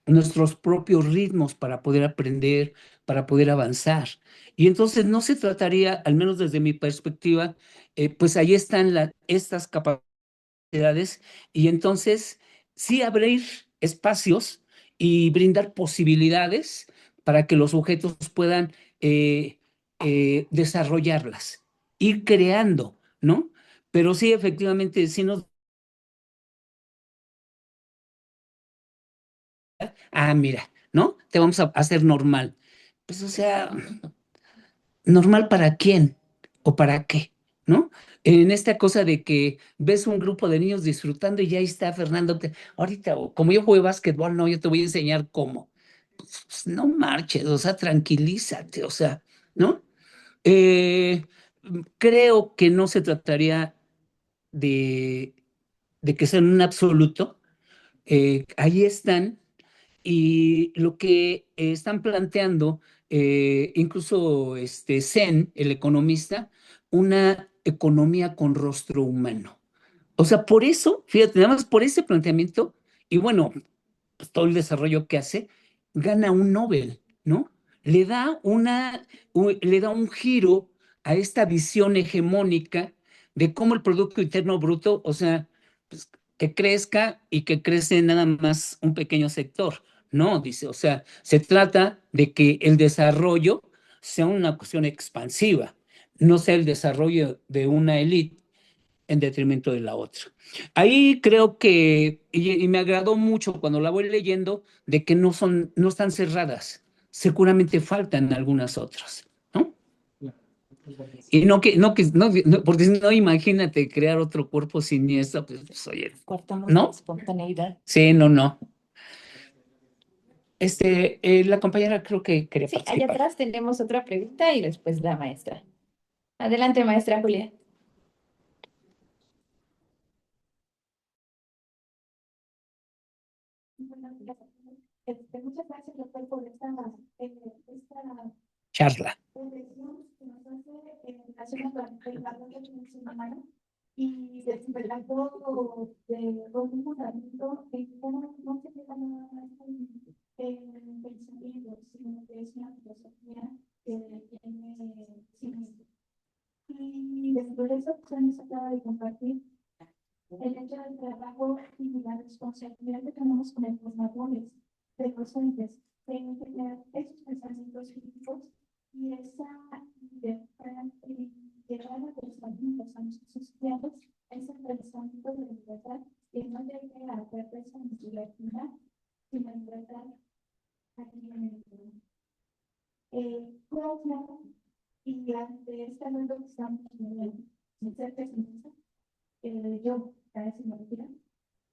nuestros propios ritmos para poder aprender, para poder avanzar. Y entonces no se trataría, al menos desde mi perspectiva, pues ahí están estas capacidades y entonces sí abrir espacios y brindar posibilidades para que los sujetos puedan eh, desarrollarlas, ir creando, ¿no? Pero sí, efectivamente, sí nos... Mira, ¿no? Te vamos a hacer normal. Pues, o sea, ¿normal para quién o para qué? ¿No? En esta cosa de que ves un grupo de niños disfrutando y ya ahí está Fernando, ahorita, como yo juego básquetbol, no, yo te voy a enseñar cómo. Pues, no marches, o sea, tranquilízate, o sea, ¿no? Eh, Creo que no se trataría de, de que sean un absoluto. Ahí están y lo que están planteando, incluso Sen, el economista, una economía con rostro humano. O sea, por eso, fíjate, nada más por ese planteamiento, y bueno, pues, todo el desarrollo que hace, gana un Nobel, ¿no? Le da un giro a esta visión hegemónica de cómo el Producto Interno Bruto, o sea, pues, que crezca y que crece nada más un pequeño sector. No, dice, o sea, se trata de que el desarrollo sea una cuestión expansiva, no sea el desarrollo de una élite en detrimento de la otra. Ahí creo que, y me agradó mucho cuando la voy leyendo, de que no están cerradas, seguramente faltan algunas otras, ¿no? Y porque si no, imagínate crear otro cuerpo siniestro, pues, oye, Cortamos la ¿no? espontaneidad. Sí, no, no. La compañera creo que quería Sí, allá participar. atrás tenemos otra pregunta y después la maestra. Adelante, maestra Julia. Muchas gracias, doctor, por esta Charla. reflexión que nos hace en relación con el valor de la dimensión humana y del relato de un fundamento que no se queda nada más en pensamiento, sino que es una filosofía que tiene cimiento. Y después de eso, se nos acaba de compartir el hecho del trabajo y la responsabilidad que tenemos con los formadores, de docentes, de integrar esos pensamientos críticos y esa libertad y llevar a los alumnos, a nuestros estudiantes, ese pensamiento de libertad que no llegue a perderse en su libertad, sino libertad aquí en el mundo. ¿Cómo y ante este mundo que estamos viviendo, sin ser pesimista, yo, a eso me refiero,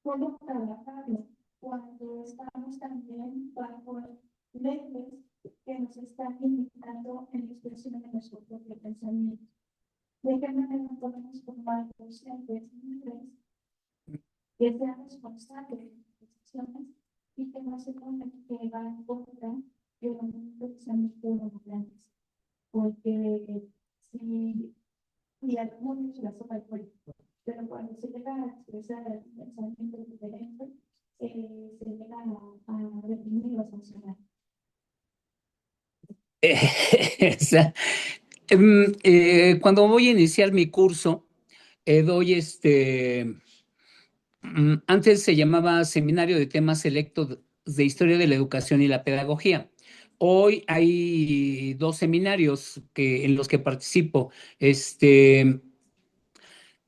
cómo trabajarlo cuando estamos también bajo leyes que nos están limitando en la expresión de nuestro propio pensamiento. ¿De qué manera podemos formar docentes libres que sean responsables de sus decisiones y que no se pongan que van en contra de los pensamientos democráticos? Porque si algunos la sopa de político, pero cuando se llega a expresar el pensamiento diferente, se llega a reprimir o sancionar. Esa- Cuando voy a iniciar mi curso, doy antes se llamaba Seminario de Temas Selectos de Historia de la Educación y la Pedagogía. Hoy hay dos seminarios en los que participo,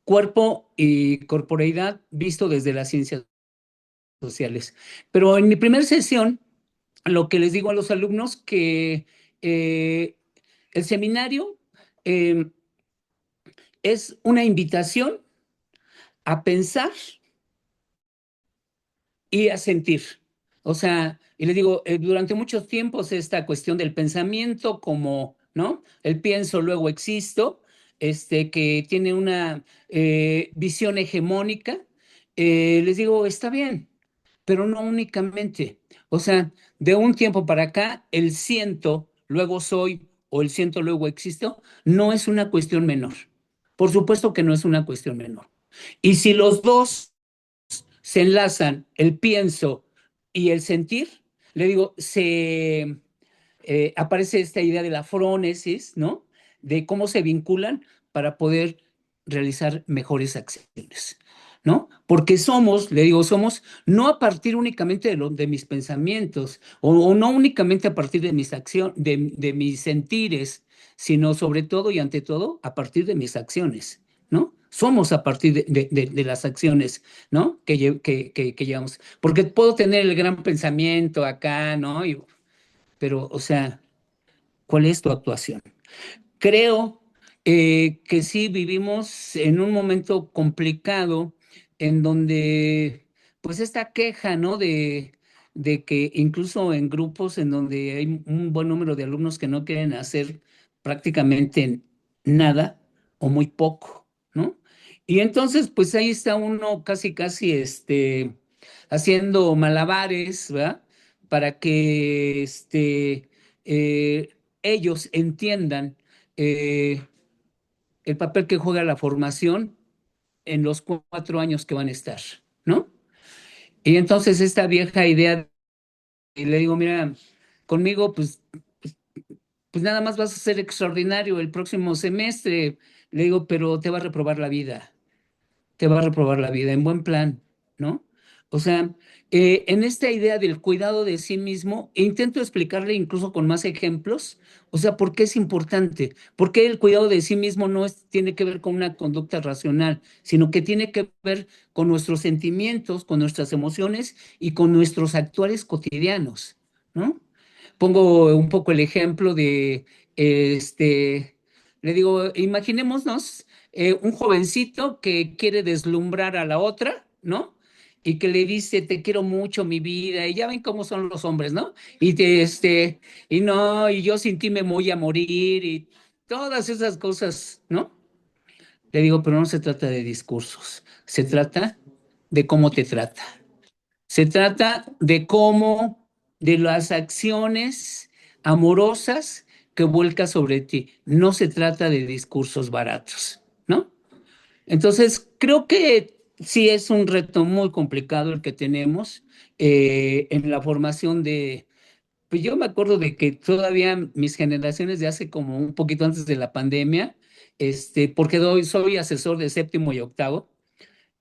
Cuerpo y Corporeidad visto desde las ciencias sociales. Pero en mi primera sesión, lo que les digo a los alumnos que el seminario eh, es una invitación a pensar y a sentir. O sea, y le digo, durante muchos tiempos esta cuestión del pensamiento como, ¿no? El pienso, luego existo, que tiene una visión hegemónica, les digo, está bien, pero no únicamente. O sea, de un tiempo para acá, el siento, luego soy, o el siento, luego existo, no es una cuestión menor. Por supuesto que no es una cuestión menor. Y si los dos se enlazan el pienso y el sentir, le digo, aparece esta idea de la frónesis, ¿no? De cómo se vinculan para poder realizar mejores acciones, ¿no? Porque somos, le digo, somos no a partir únicamente de mis pensamientos o no únicamente a partir de mis acciones, de mis sentires, sino sobre todo y ante todo a partir de mis acciones, ¿no? Somos a partir de las acciones, ¿no? Que llevamos. Porque puedo tener el gran pensamiento acá, ¿no? Pero, o sea, ¿cuál es tu actuación? Creo que sí vivimos en un momento complicado en donde, pues, esta queja, ¿no? De que incluso en grupos en donde hay un buen número de alumnos que no quieren hacer prácticamente nada o muy poco, ¿no? Y entonces, pues ahí está uno casi, casi, haciendo malabares, ¿verdad? Para que, ellos entiendan eh, el papel que juega la formación en los 4 años que van a estar, ¿no? Y entonces esta vieja idea, y le digo, mira, conmigo, pues nada más vas a ser extraordinario el próximo semestre, le digo, pero te va a reprobar la vida. Te va a reprobar la vida, en buen plan, ¿no? O sea, en esta idea del cuidado de sí mismo, intento explicarle incluso con más ejemplos, o sea, por qué es importante, por qué el cuidado de sí mismo no tiene que ver con una conducta racional, sino que tiene que ver con nuestros sentimientos, con nuestras emociones y con nuestros actuales cotidianos, ¿no? Pongo un poco el ejemplo de, le digo, imaginémonos un jovencito que quiere deslumbrar a la otra, ¿no? Y que le dice, te quiero mucho, mi vida, y ya ven cómo son los hombres, ¿no? Y no, y yo sin ti me voy a morir, y todas esas cosas, ¿no? Le digo, pero no se trata de discursos, se trata de cómo te trata. Se trata de cómo, de las acciones amorosas que vuelca sobre ti. No se trata de discursos baratos, ¿no? Entonces, creo que sí es un reto muy complicado el que tenemos en la formación de, pues yo me acuerdo de que todavía mis generaciones de hace como un poquito antes de la pandemia, porque soy asesor de séptimo y octavo,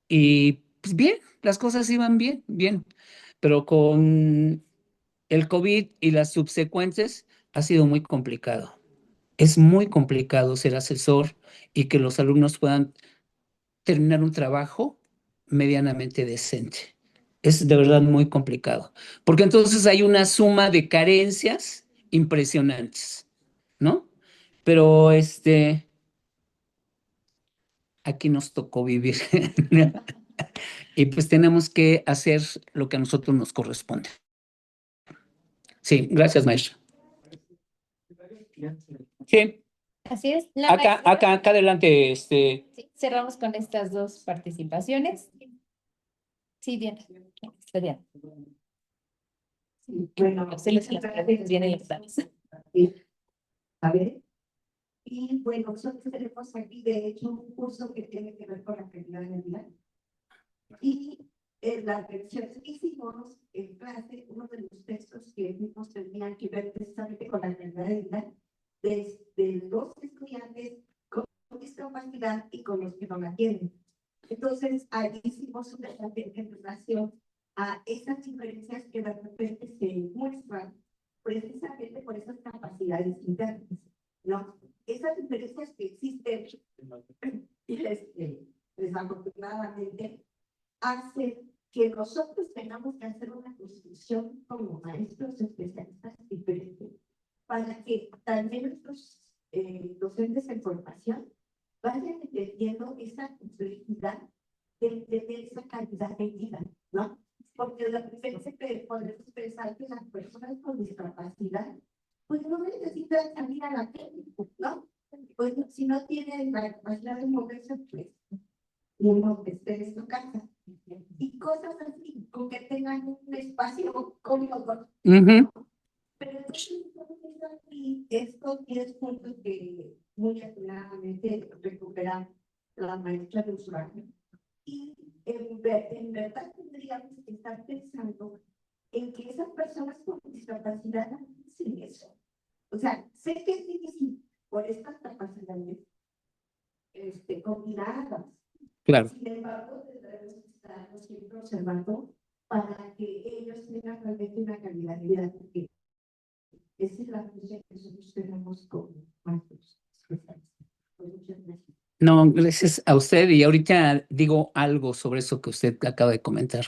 y pues bien, las cosas iban bien, bien, pero con el COVID y las subsecuentes ha sido muy complicado. Es muy complicado ser asesor y que los alumnos puedan terminar un trabajo medianamente decente. Es de verdad muy complicado, porque entonces hay una suma de carencias impresionantes, ¿no? Pero aquí nos tocó vivir y pues tenemos que hacer lo que a nosotros nos corresponde. Sí, gracias, maestra. Sí, Así es. acá adelante, Sí, cerramos con estas dos participaciones. Sí, Diana. Está bien. Bueno, Los las vienen las damas. a ver, y bueno, nosotros tenemos aquí de hecho un curso que tiene que ver con la calidad de vida. Y en las lecciones que hicimos en clase, uno de los textos que vimos tenían que ver precisamente con la calidad de vida desde los estudiantes con discapacidad y con los que no la tienen. Entonces, ahí hicimos una estrategia en relación a esas diferencias que de repente se muestran precisamente por esas capacidades internas, ¿no? Esas diferencias que existen, desafortunadamente, hace que nosotros tengamos que hacer una construcción como maestros especialistas diferentes para que también nuestros docentes en formación vayan entendiendo esa complejidad del calidad de vida, ¿no? Porque la diferencia que podemos pensar que las personas con discapacidad, pues no necesitan salir a la calle, ¿no? Pues si no tienen la capacidad de moverse, pues uno esté en su casa. Y cosas así, con que tengan un espacio cómodo. Ujú. Pero aquí estos 10 puntos que muy aclaradamente recuperan la maestra de usuario. Y en verdad tendríamos que estar pensando en que esas personas con discapacidad hacen eso. O sea, sé que es difícil por estas capacidades combinadas. Claro. Sin embargo, debemos estar siempre observando para que ellos tengan realmente una calidad de vida, porque esa es la función que nosotros tenemos como maestros especialistas. Pues muchas gracias. No, gracias a usted. Y ahorita digo algo sobre eso que usted acaba de comentar.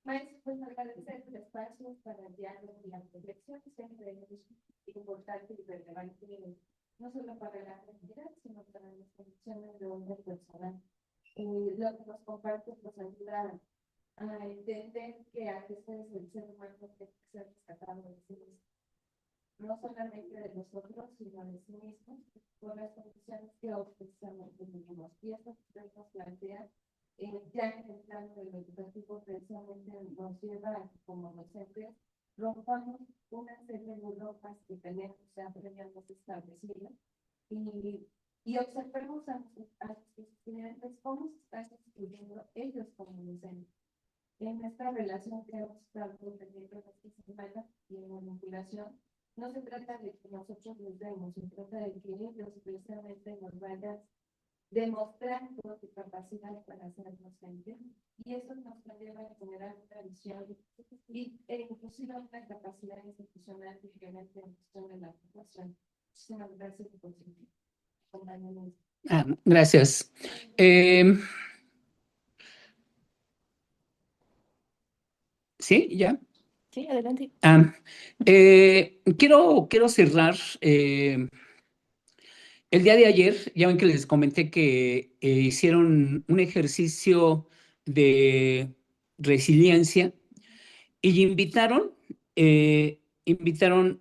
Maestro, pues agradecer el espacio para el diálogo y la reflexión, siempre es importante y relevante, no solo para la comunidad, sino para las condiciones de orden personal. Lo que nos comparte nos ayuda a entender que a veces el ser humano tiene que ser rescatado de sí mismo, no solamente de nosotros, sino de sí mismos, por las condiciones que hoy precisamente vivimos. Y esto que usted nos plantea, ya en el plano del educativo, precisamente nos lleva a que como docentes rompamos una serie de normas que tenemos ya previamente establecidas y observemos a nuestros estudiantes cómo se están estudiando ellos como docentes. En esta relación que hemos estado teniendo esta semana y en la vinculación, no se trata de que nosotros les demos, se trata de que ellos precisamente nos vayan demostrando su capacidad para ser docentes, y eso nos lleva a generar una visión e inclusive una capacidad institucional diferente en función de la ocupación. Muchísimas gracias por su acompañamiento. Gracias. ¿Sí? ¿Ya? Sí, adelante. Quiero cerrar. El día de ayer, ya ven que les comenté que hicieron un ejercicio de resiliencia y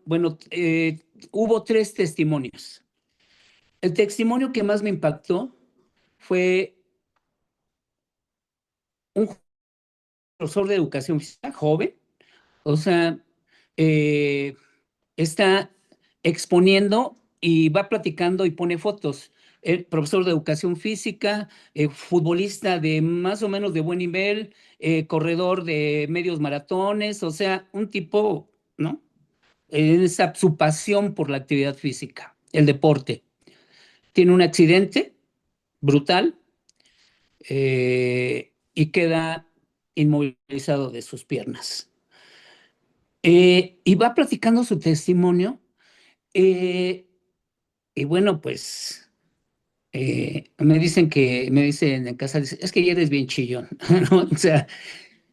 bueno, hubo 3 testimonios. El testimonio que más me impactó fue un profesor de educación física joven, o sea, eh, está exponiendo y va platicando y pone fotos. El profesor de educación física, futbolista de más o menos de buen nivel, corredor de medios maratones, o sea, un tipo, ¿no? Esa su pasión por la actividad física, el deporte. Tiene un accidente brutal y queda inmovilizado de sus piernas. Y va platicando su testimonio. Y bueno, pues me dicen en casa, es que ya eres bien chillón, ¿no? O sea,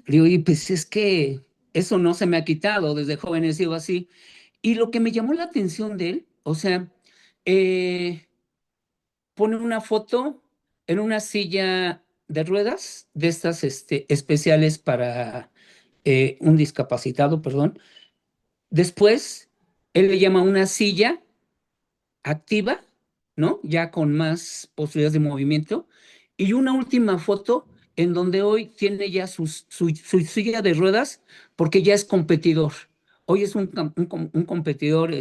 digo, y pues es que eso no se me ha quitado, desde joven he sido así. Y lo que me llamó la atención de él, o sea, eh, pone una foto en una silla de ruedas, de estas especiales para un discapacitado, perdón. Después, él le llama una silla activa, ¿no? Ya con más posibilidades de movimiento. Y una última foto en donde hoy tiene ya su silla de ruedas porque ya es competidor. Hoy es un competidor,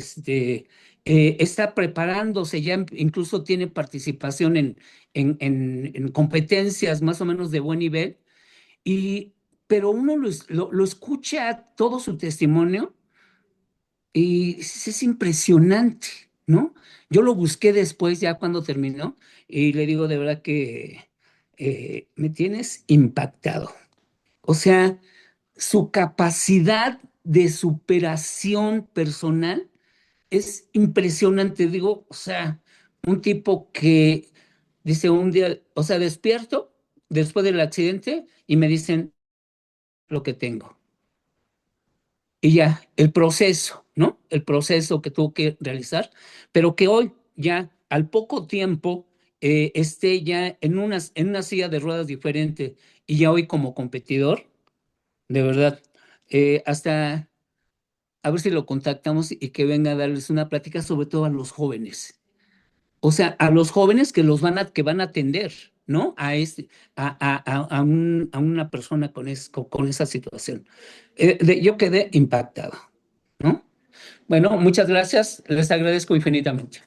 está preparándose, ya incluso tiene participación en competencias más o menos de buen nivel. Y, pero uno lo escucha todo su testimonio y es impresionante, ¿no? Yo lo busqué después, ya cuando terminó, y le digo de verdad que me tienes impactado. O sea, su capacidad de superación personal es impresionante. Digo, o sea, un tipo que dice un día, o sea, despierto después del accidente y me dicen lo que tengo. Y ya, el proceso, ¿no? El proceso que tuvo que realizar, pero que hoy ya al poco tiempo esté ya en una silla de ruedas diferente y ya hoy como competidor, de verdad, hasta a ver si lo contactamos y que venga a darles una plática, sobre todo a los jóvenes. O sea, a los jóvenes que que van a atender, ¿no? A una persona con esa situación. Yo quedé impactado, ¿no? Bueno, muchas gracias, les agradezco infinitamente.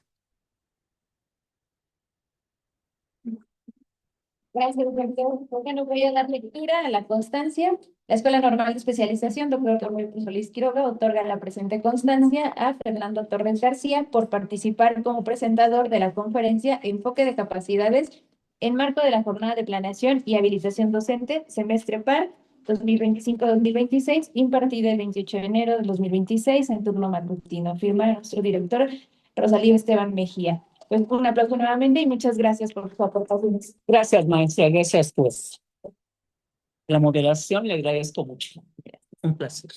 Gracias, doctor. Bueno, voy a dar lectura a la constancia. La Escuela Normal de Especialización, doctor Roberto Solís Quiroga, otorga la presente constancia a Fernando Torres García por participar como presentador de la conferencia Enfoque de Capacidades en marco de la Jornada de Planeación y Habilitación Docente, semestre par 2025-2026, impartida el 28 de enero de 2026 en turno matutino. Firma nuestro director Rosalía Esteban Mejía. Pues un aplauso nuevamente y muchas gracias por sus aportaciones. Gracias, maestra, gracias, pues. La moderación le agradezco mucho. Un placer.